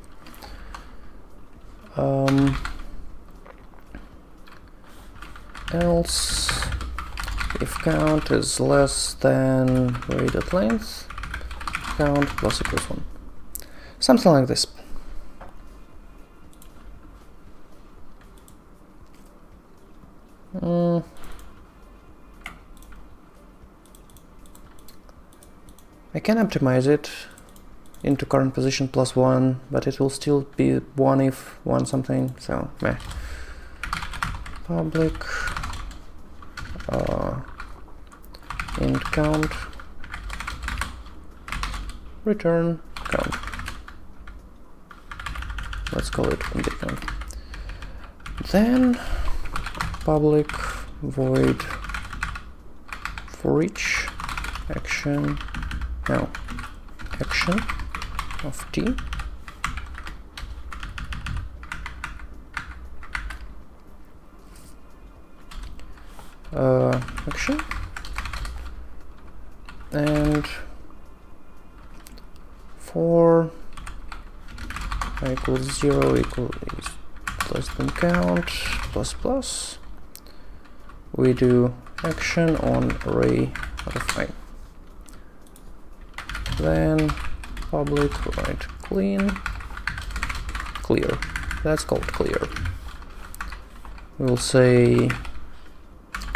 Else if count is less than array at length, count plus equals 1. Something like this. can optimize it into current position +1, but it will still be 1 if 1 something, so meh. Public int count, return count. Let's call it indeed count. Then public void for each action of t action, and for I equals 0 equals less than count plus we do action on array of I. Then public void clear. That's called clear. We'll say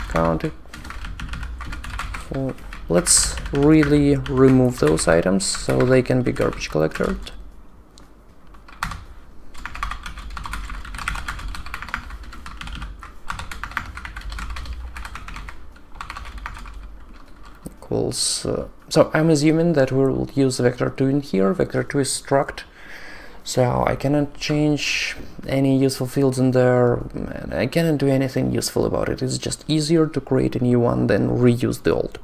count it for. Let's really remove those items so they can be garbage collected. Equals. So I'm assuming that we'll use vector2 in here. Vector2 is struct, so I cannot change any useful fields in there, and I cannot do anything useful about it. It's just easier to create a new one than reuse the old.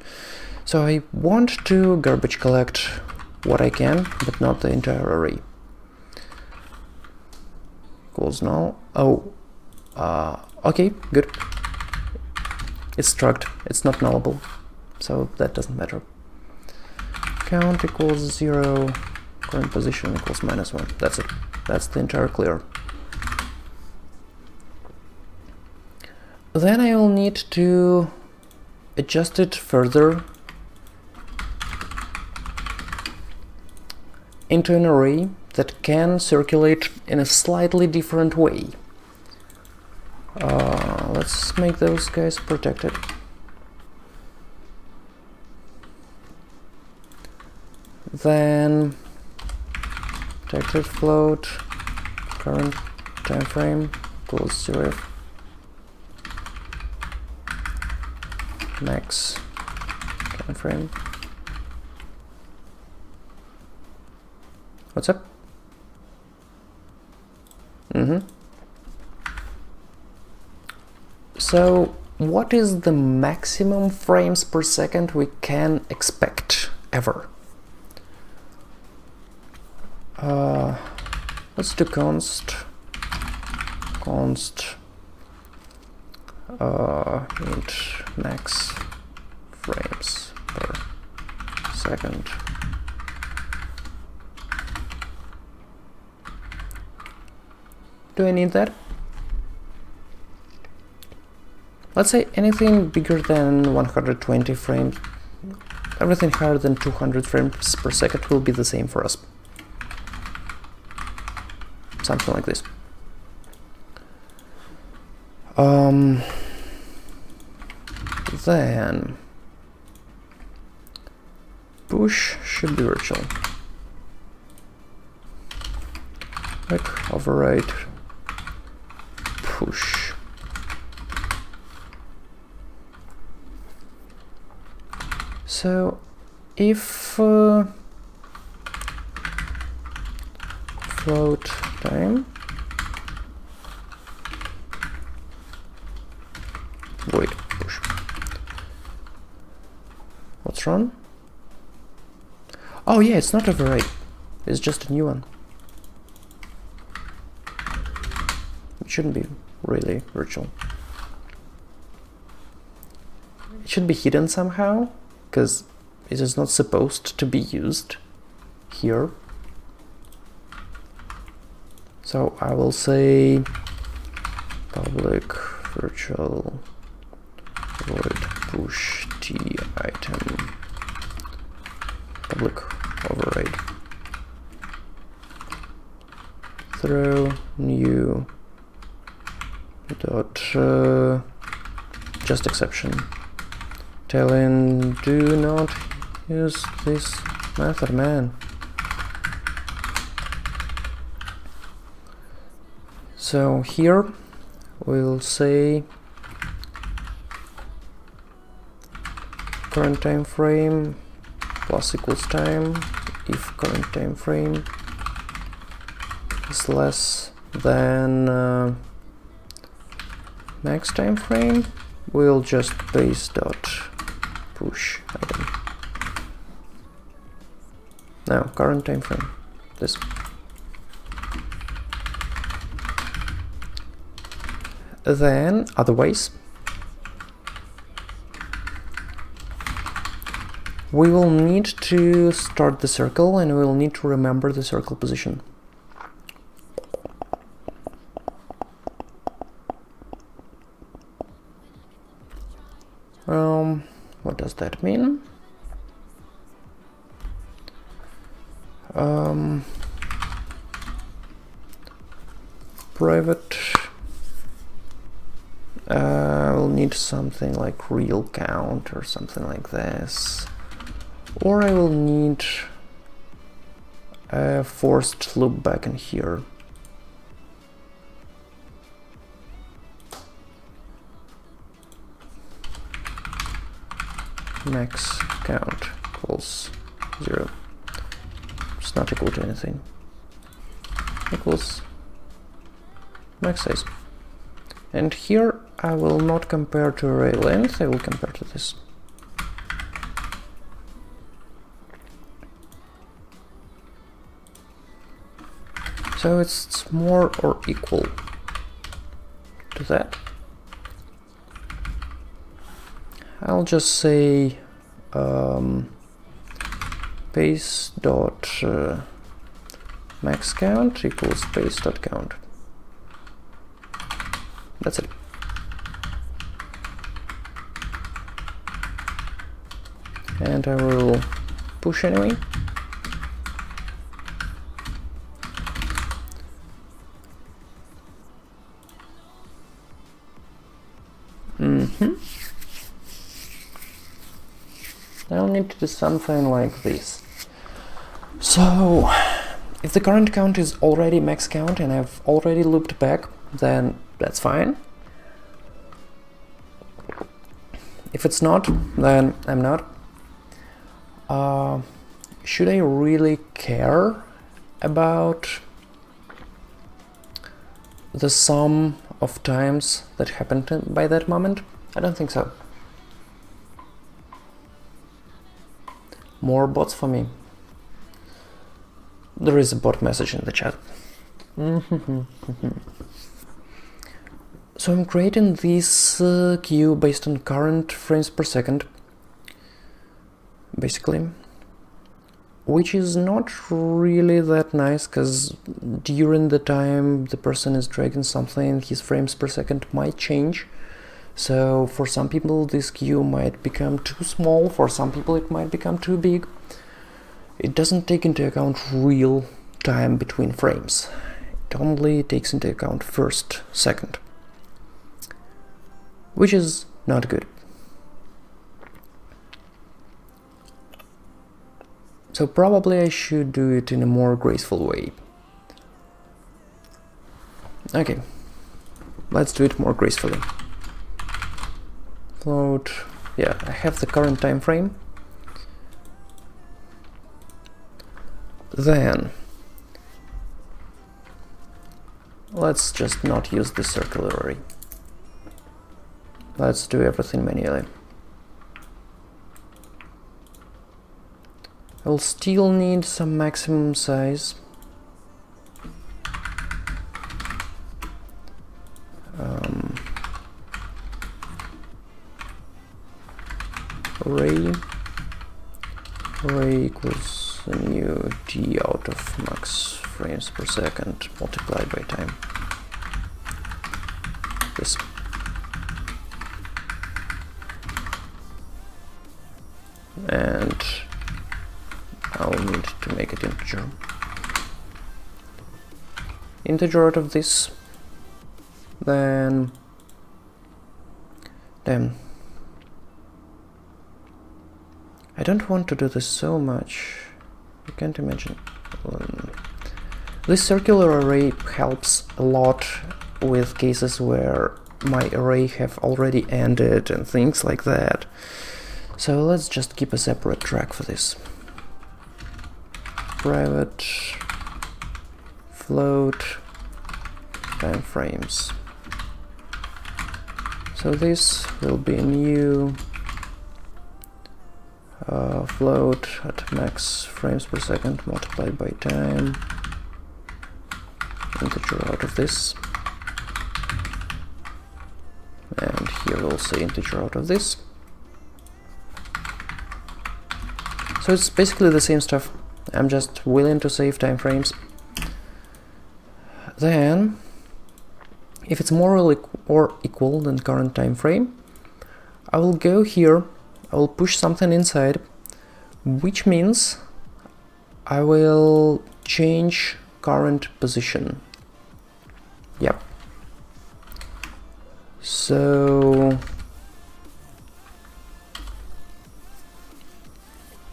So I want to garbage collect what I can, but not the entire array. Equals null. Oh, okay, good. It's struct, it's not nullable, so that doesn't matter. Count equals 0, current position equals -1. That's it. That's the entire clear. Then I will need to adjust it further into an array that can circulate in a slightly different way. Let's make those guys protected. Then protected float current time frame equals 0 max time frame. What's up? So what is the maximum frames per second we can expect ever? Let's do const int max frames per second. Do I need that? Let's say anything bigger than 120 frames, everything higher than 200 frames per second will be the same for us. Something like this. Then push should be virtual. Like override push. So if float time void push, what's wrong? Oh yeah, it's not override, it's just a new one. It shouldn't be really virtual. It should be hidden somehow, because it is not supposed to be used here. So I will say public virtual void push t item public override throw new dot just exception telling do not use this Method man. So here we'll say current time frame plus equals time if current time frame is less than max time frame. We'll just base dot push item. Now current time frame, this. Then otherwise we will need to start the circle and we will need to remember the circle position. What does that mean? Private. We'll need something like real count or something like this. Or I will need a forced loop back in here. Max count equals 0. It's not equal to anything. Equals max size. And here I will not compare to array length, I will compare to this. So it's more or equal to that. I'll just say base dot max count equals base dot count. That's it. And I will push anyway. I'll need to do something like this. So, if the current count is already max count and I've already looped back, then that's fine. If it's not, then I'm not. Should I really care about the sum of times that happened by that moment? I don't think so. More bots for me. There is a bot message in the chat. So I'm creating this queue based on current frames per second, basically, which is not really that nice, because during the time the person is dragging something, his frames per second might change. So for some people this queue might become too small, for some people it might become too big. It doesn't take into account real time between frames. It only takes into account first, second, which is not good. So probably I should do it in a more graceful way. Okay, let's do it more gracefully. Float, yeah, I have the current time frame. Then let's just not use the circular array. Let's do everything manually. I'll still need some maximum size. Array equals a new d out of max frames per second multiplied by time. This. And I'll need to make it integer. Integer out of this. Then I don't want to do this so much. I can't imagine. This circular array helps a lot with cases where my array have already ended and things like that. So let's just keep a separate track for this. Private float time frames. So this will be a new float at max frames per second multiplied by time. Integer out of this. And here we'll say integer out of this. So it's basically the same stuff. I'm just willing to save time frames. Then, if it's more or equal than current time frame, I will go here, I will push something inside, which means I will change current position. Yep. So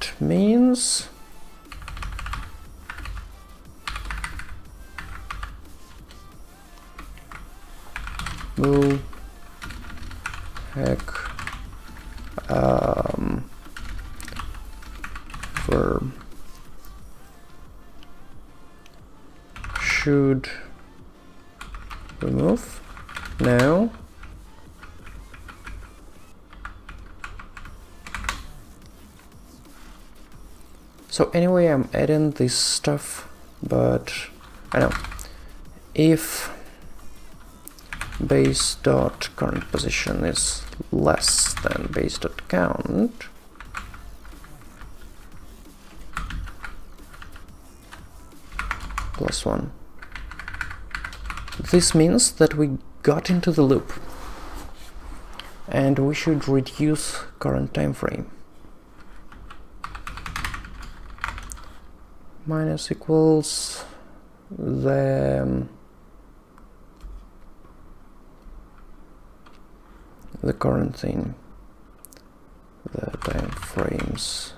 it means move heck verb should remove now. So anyway, I'm adding this stuff, but I know if base dot current position is less than base dot count, +1. This means that we got into the loop and we should reduce current time frame. Minus equals the current thing, the time frames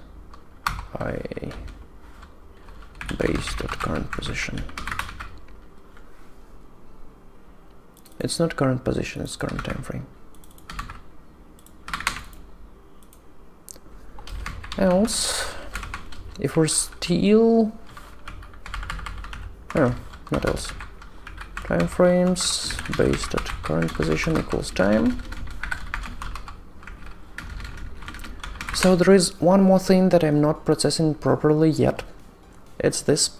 I based at current position. It's not current position, it's current time frame. Else, if we're still, oh, not else. Time frames based at current position equals time. So there is one more thing that I'm not processing properly yet. It's this.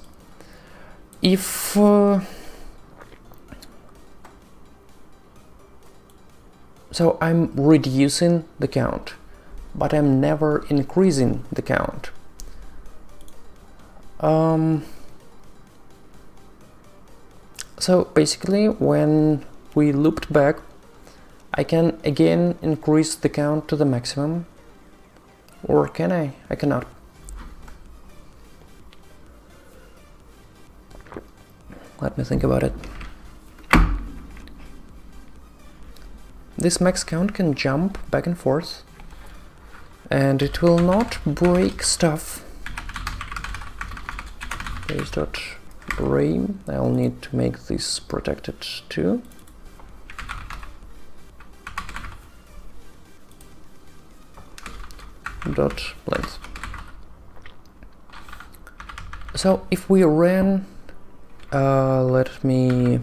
If so I'm reducing the count, but I'm never increasing the count. So basically, when we looped back, I can again increase the count to the maximum. Or can I? I cannot. Let me think about it. This max count can jump back and forth, and it will not break stuff. Base.array. I'll need to make this protected too. Dot length. So if we ran, let me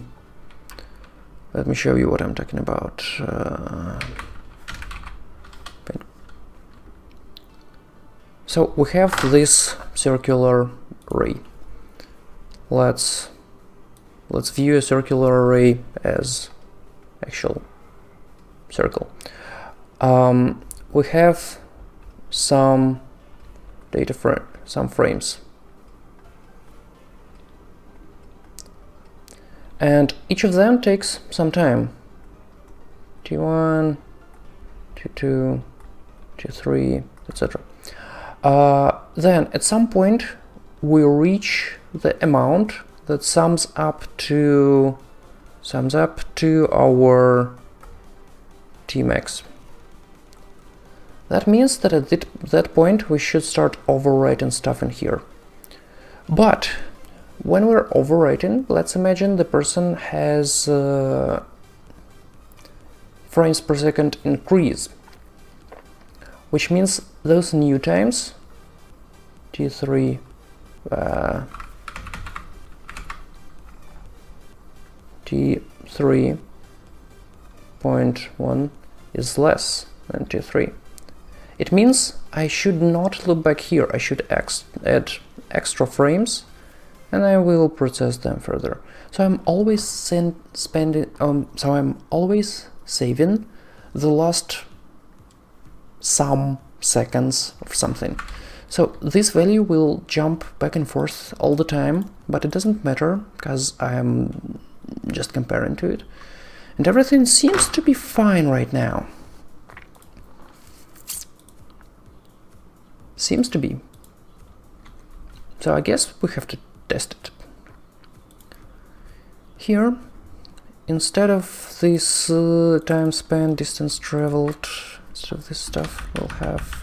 show you what I'm talking about. So we have this circular array. Let's view a circular array as actual circle. We have some data frame, some frames, and each of them takes some time. T1, T2, T3, etc. Then at some point we reach the amount that sums up to our Tmax. That means that at that point we should start overwriting stuff in here. But when we're overwriting, let's imagine the person has frames per second increase, which means those new times, T3, T3.1 is less than T3. It means I should not loop back here. I should add extra frames, and I will process them further. So I'm always saving the last some seconds of something. So this value will jump back and forth all the time, but it doesn't matter because I'm just comparing to it. And everything seems to be fine right now. Seems to be. So I guess we have to test it. Here, instead of this time spent, distance traveled, instead of this stuff, we'll have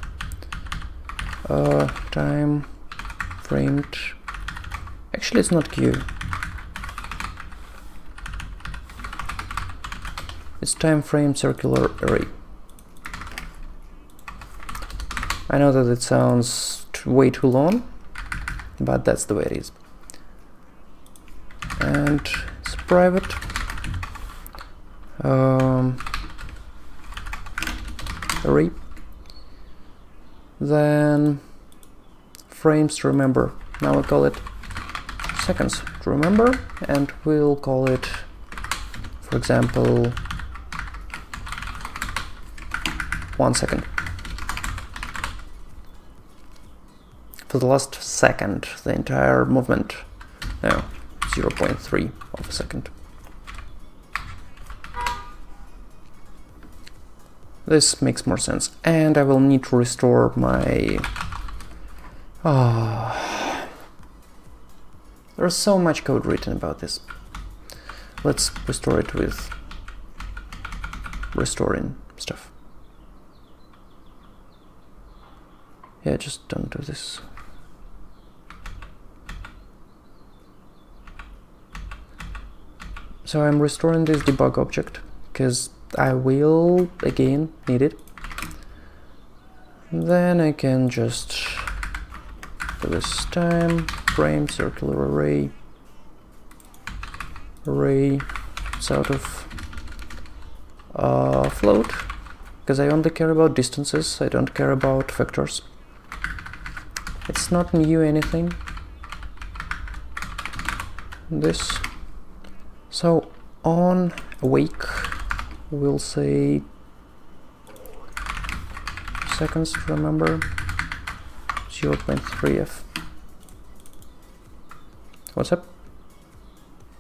time framed. Actually, it's not Q. It's time frame circular array. I know that it sounds way too long, but that's the way it is. And it's private. Array. Then frames to remember. Now we'll call it seconds to remember, and we'll call it, for example, 1 second. For the last second, the entire movement, no, 0.3 of a second. This makes more sense, and I will need to restore my... There's so much code written about this. Let's restore it with restoring stuff. Yeah, just don't do this. So I'm restoring this debug object because I will again need it. Then I can just do this time frame circular array. It's out of float because I only care about distances. I don't care about vectors. It's not new anything. This. So on awake, we'll say seconds to remember, 0.3f. What's up?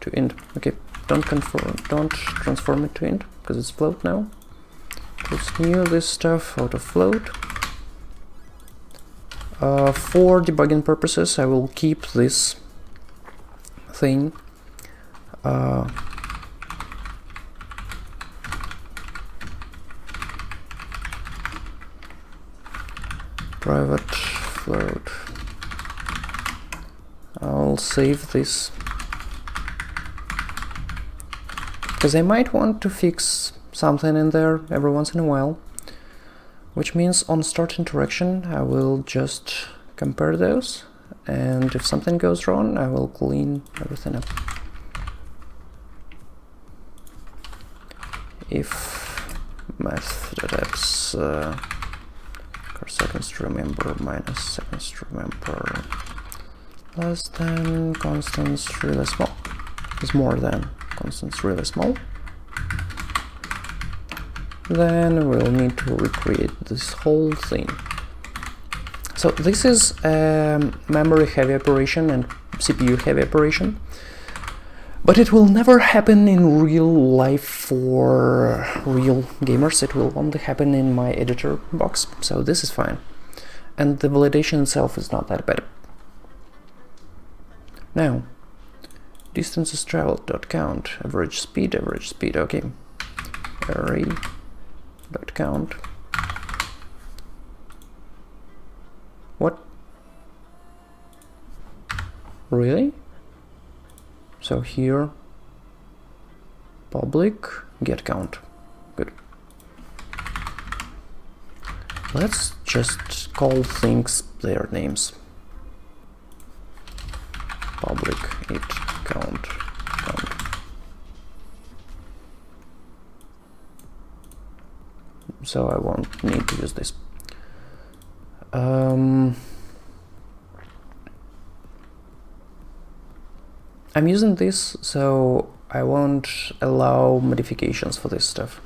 To int. Okay, don't transform it to int because it's float now. Let's new this stuff out of float. For debugging purposes, I will keep this thing private float. I'll save this because I might want to fix something in there every once in a while, which means on start interaction I will just compare those, and if something goes wrong I will clean everything up. If math.apps seconds to remember minus seconds to remember less than constants really small is more than constants really small, then we'll need to recreate this whole thing. So this is a memory heavy operation and CPU heavy operation, but it will never happen in real life for real gamers. It will only happen in my editor box, so this is fine. And the validation itself is not that bad. Now, distances traveled dot count, average speed, okay. Array dot count. What? Really? So here, public get count. Good. Let's just call things their names. Public it count. So I won't need to use this. I'm using this, so I won't allow modifications for this stuff.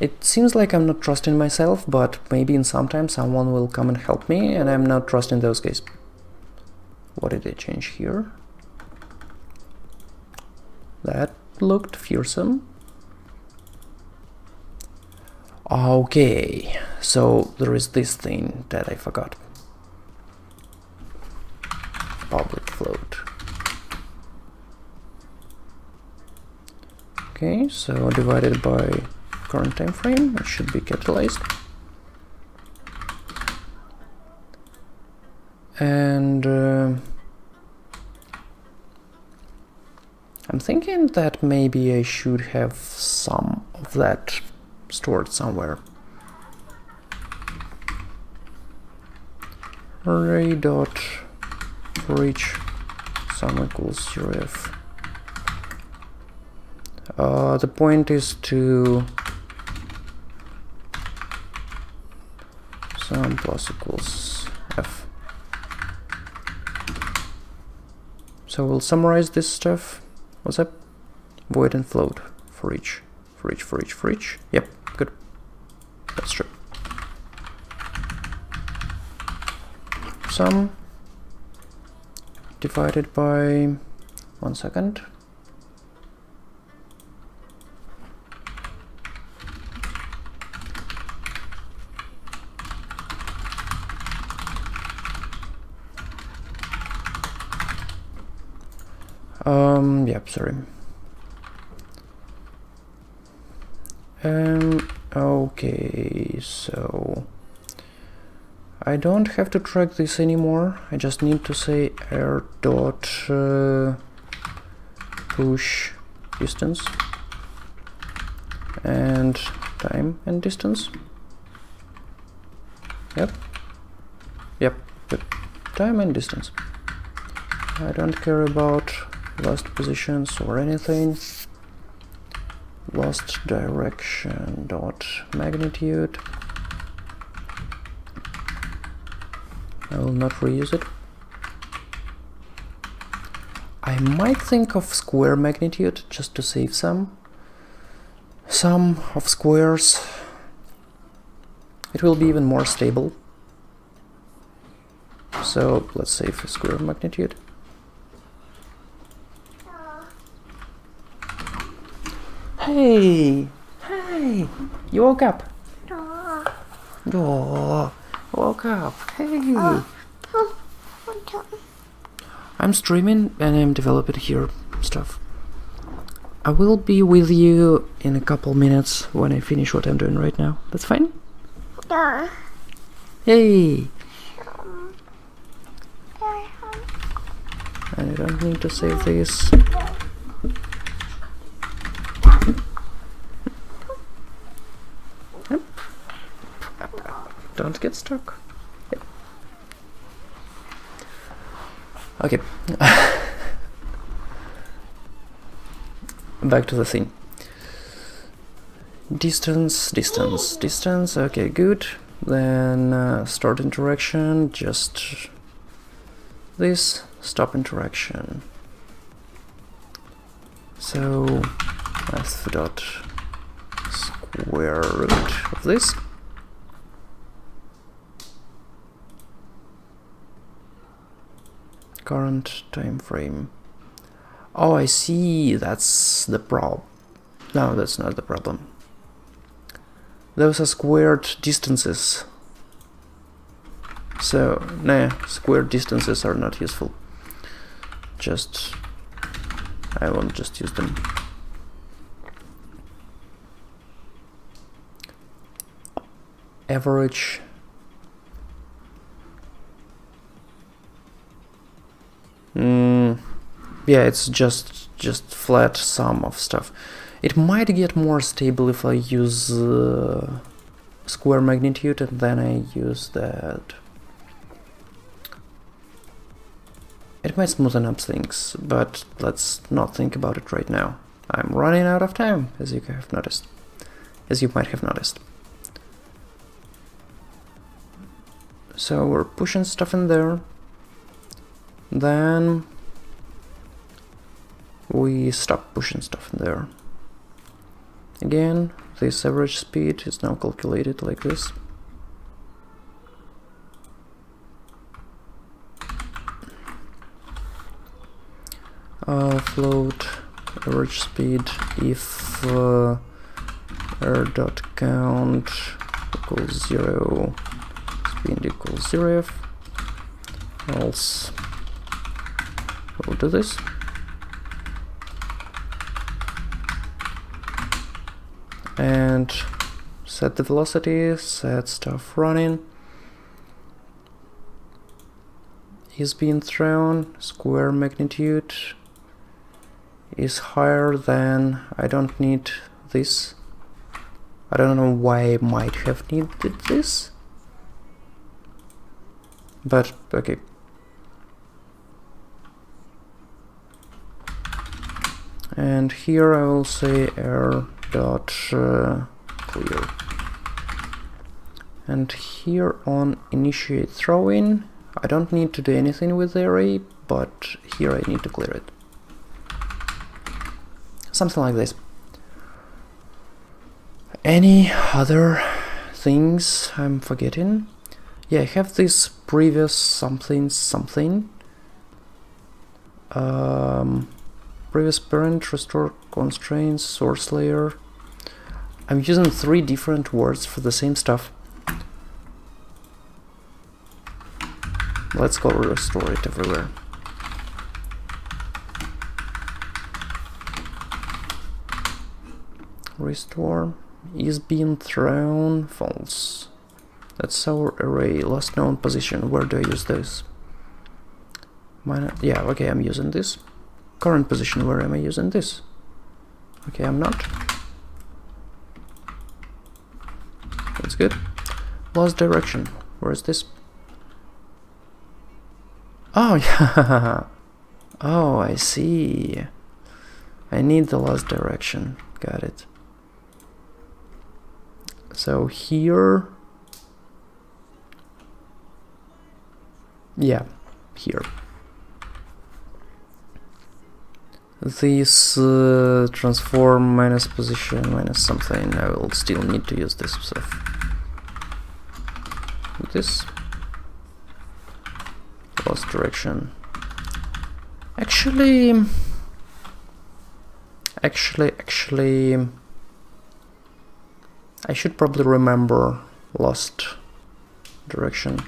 It seems like I'm not trusting myself, but maybe in some time someone will come and help me, and I'm not trusting those guys. What did I change here? That looked fearsome. Okay, so there is this thing that I forgot. Public float. Okay, so divided by current time frame, it should be capitalized. And I'm thinking that maybe I should have some of that stored somewhere. Array dot for each sum equals 0f. The point is to sum plus equals f. So we'll summarize this stuff. What's up? Void and float for each. Yep, good. That's true. Sum divided by 1 second. Yep, sorry. Okay, so I don't have to track this anymore. I just need to say air dot push distance and time and distance. Yep, good. Time and distance. I don't care about lost positions or anything. Lost direction dot magnitude. I will not reuse it. I might think of square magnitude just to save some of squares. It will be even more stable. So let's save square magnitude. Hey, you woke up. Oh, woke up. Hey. I'm streaming and I'm developing here stuff. I will be with you in a couple minutes when I finish what I'm doing right now. That's fine? Yeah. Hey. And I don't need to save this. Don't get stuck. Yep. Okay. Back to the thing. Distance. Okay, good. Then start interaction. Just this. Stop interaction. So f dot square root of this. Current time frame. Oh, I see. That's the problem. No, that's not the problem. Those are squared distances. So, nah, squared distances are not useful. I won't just use them. Average. yeah, it's just flat sum of stuff. It might get more stable if I use square magnitude and then I use that. It might smoothen up things, but let's not think about it right now. I'm running out of time, as you have noticed. As you might have noticed. So we're pushing stuff in there. Then we stop pushing stuff in there. Again, this average speed is now calculated like this. Float average speed if air.count equals 0, speed equals 0, else we'll do this. And set the velocity, set stuff running. Is being thrown, square magnitude is higher than, I don't need this. I don't know why I might have needed this. But, okay. And here I will say air dot clear. And here on initiate throwing, I don't need to do anything with the array, but here I need to clear it. Something like this. Any other things I'm forgetting? Yeah, I have this previous something. Previous parent, restore constraints, source layer. I'm using 3 different words for the same stuff. Let's go restore it everywhere. Restore is being thrown, false. That's our array, last known position. Where do I use this? Yeah, okay, I'm using this. Current position, where am I using this? Okay, I'm not. That's good. Last direction, where is this? Oh, yeah. Oh, I see. I need the last direction. Got it. So here, yeah, here. This transform minus position minus something, I will still need to use this stuff. This last direction. Actually, I should probably remember last direction.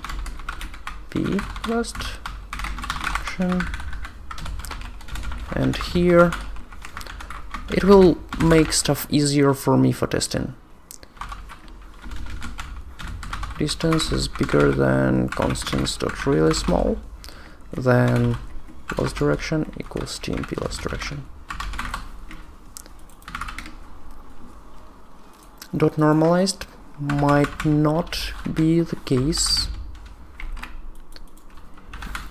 P last direction. And here it will make stuff easier for me for testing. Distance is bigger than constants dot really small, then last direction equals TMP last direction. Dot normalized might not be the case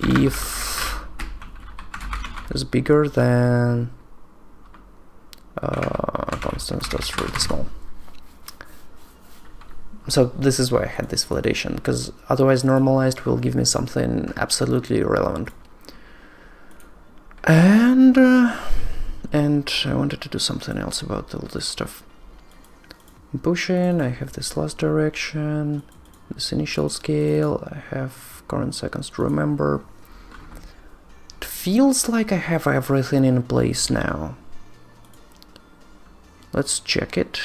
if it's bigger than constants that's really small. So this is why I had this validation, because otherwise normalized will give me something absolutely irrelevant. And I wanted to do something else about all this stuff. Pushing, I have this last direction, this initial scale, I have current seconds to remember. It feels like I have everything in place now. Let's check it.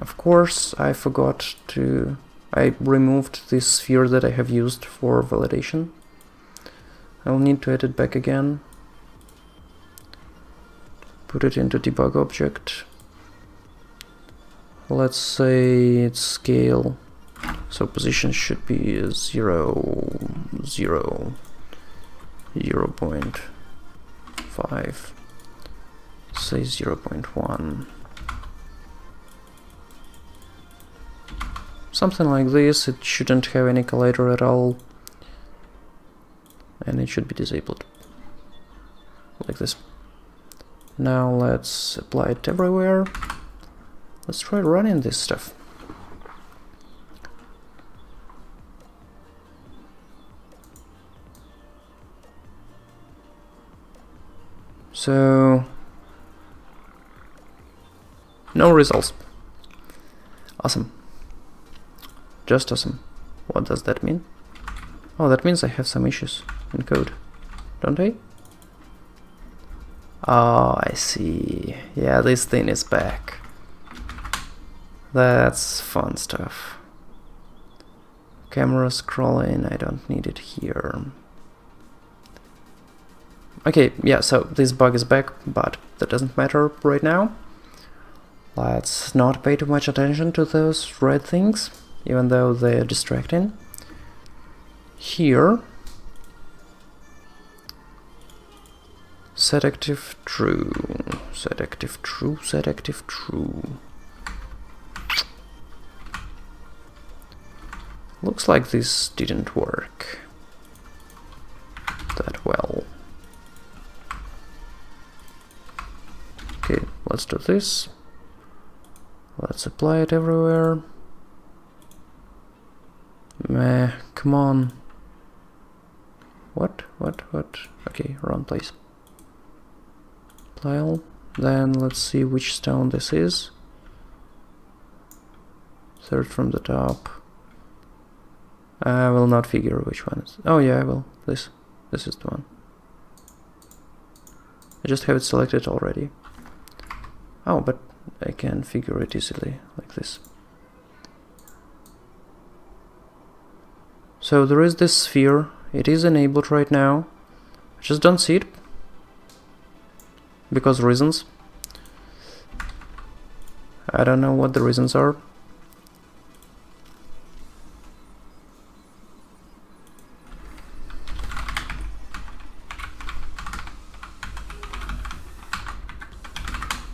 Of course, I forgot to... I removed this sphere that I have used for validation. I'll need to add it back again. Put it into debug object. Let's say it's scale So position should be 0, 0, 0.5, say 0.1. Something like this. It shouldn't have any collider at all. And it should be disabled. Like this. Now let's apply it everywhere. Let's try running this stuff. So, no results. Awesome. Just awesome. What does that mean? Oh, that means I have some issues in code, don't I? Oh, I see. Yeah, this thing is back. That's fun stuff. Camera scrolling, I don't need it here. Okay, yeah, so this bug is back, but that doesn't matter right now. Let's not pay too much attention to those red things, even though they're distracting. Here, set active true, set active true, set active true. Looks like this didn't work that well. Okay, let's do this. Let's apply it everywhere. Meh, come on. What? Okay, wrong place. Apply all. Then let's see which stone this is. Third from the top. I will not figure which one is. Oh yeah, I will. This is the one. I just have it selected already. Oh, but I can figure it easily, like this. So there is this sphere. It is enabled right now. I just don't see it. Because reasons. I don't know what the reasons are.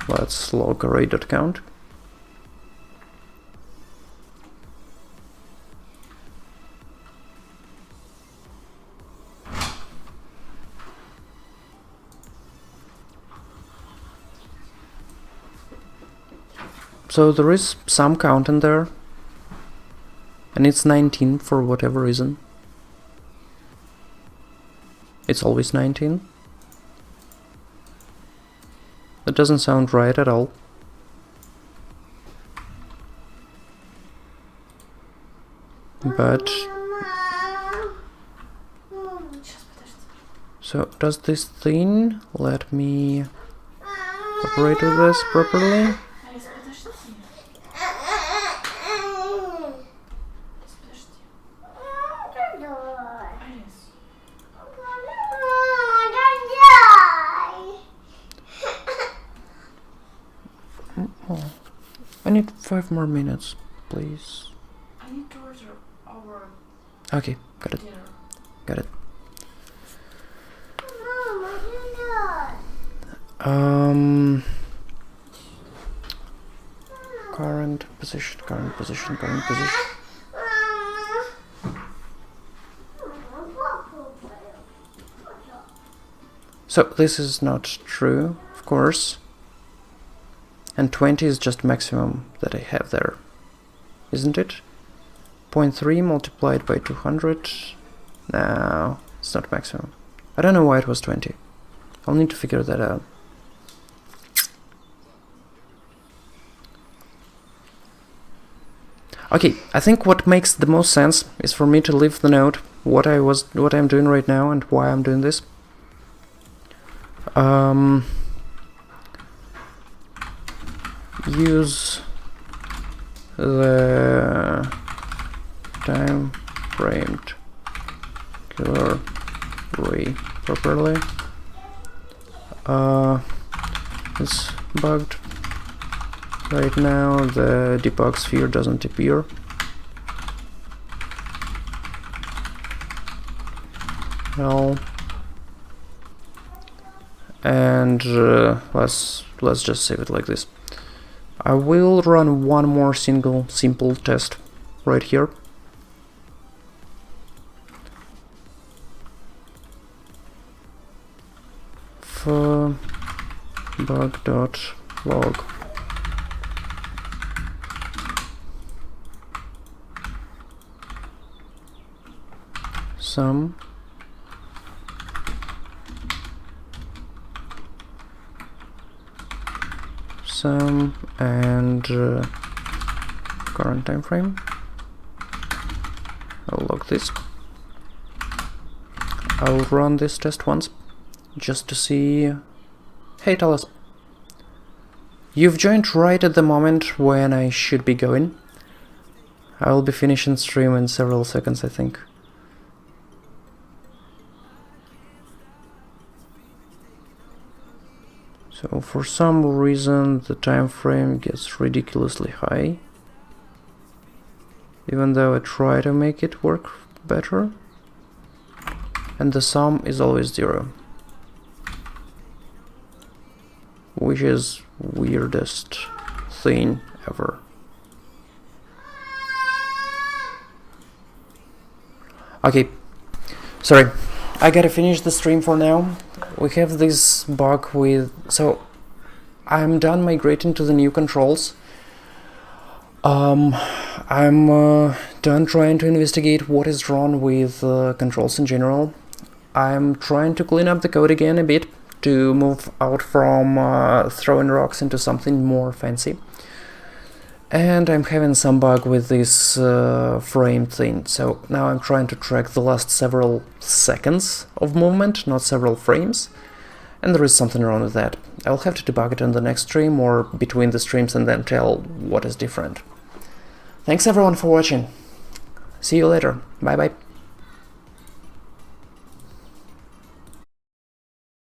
Let's log array.count. So there is some count in there, and it's 19 for whatever reason. It's always 19. That doesn't sound right at all. But so does this thing let me operate this properly? Oh, I need 5 more minutes, please. I need to order our Okay, got it. dinner. Got it. Current position. So this is not true, of course. And 20 is just maximum that I have there, isn't it? 0.3 multiplied by 200. No, it's not maximum. I don't know why it was 20. I'll need to figure that out. Okay, I think what makes the most sense is for me to leave the note what I'm doing right now and why I'm doing this. Use the time framed killer array properly. It's bugged right now. The debug sphere doesn't appear. Well, and let's just save it like this. I will run one more simple test right here. For bug.log. Sum and current time frame. I'll log this. I'll run this test once just to see. Hey Talos, you've joined right at the moment when I should be going. I'll be finishing stream in several seconds, I think. So for some reason the time frame gets ridiculously high, even though I try to make it work better, and the sum is always 0, which is weirdest thing ever. Okay, sorry, I gotta finish the stream for now. We have this bug with... So, I'm done migrating to the new controls. I'm done trying to investigate what is wrong with controls in general. I'm trying to clean up the code again a bit to move out from throwing rocks into something more fancy. And I'm having some bug with this frame thing, so now I'm trying to track the last several seconds of movement, not several frames, and there is something wrong with that. I'll have to debug it on the next stream or between the streams and then tell what is different. Thanks everyone for watching. See you later. Bye bye.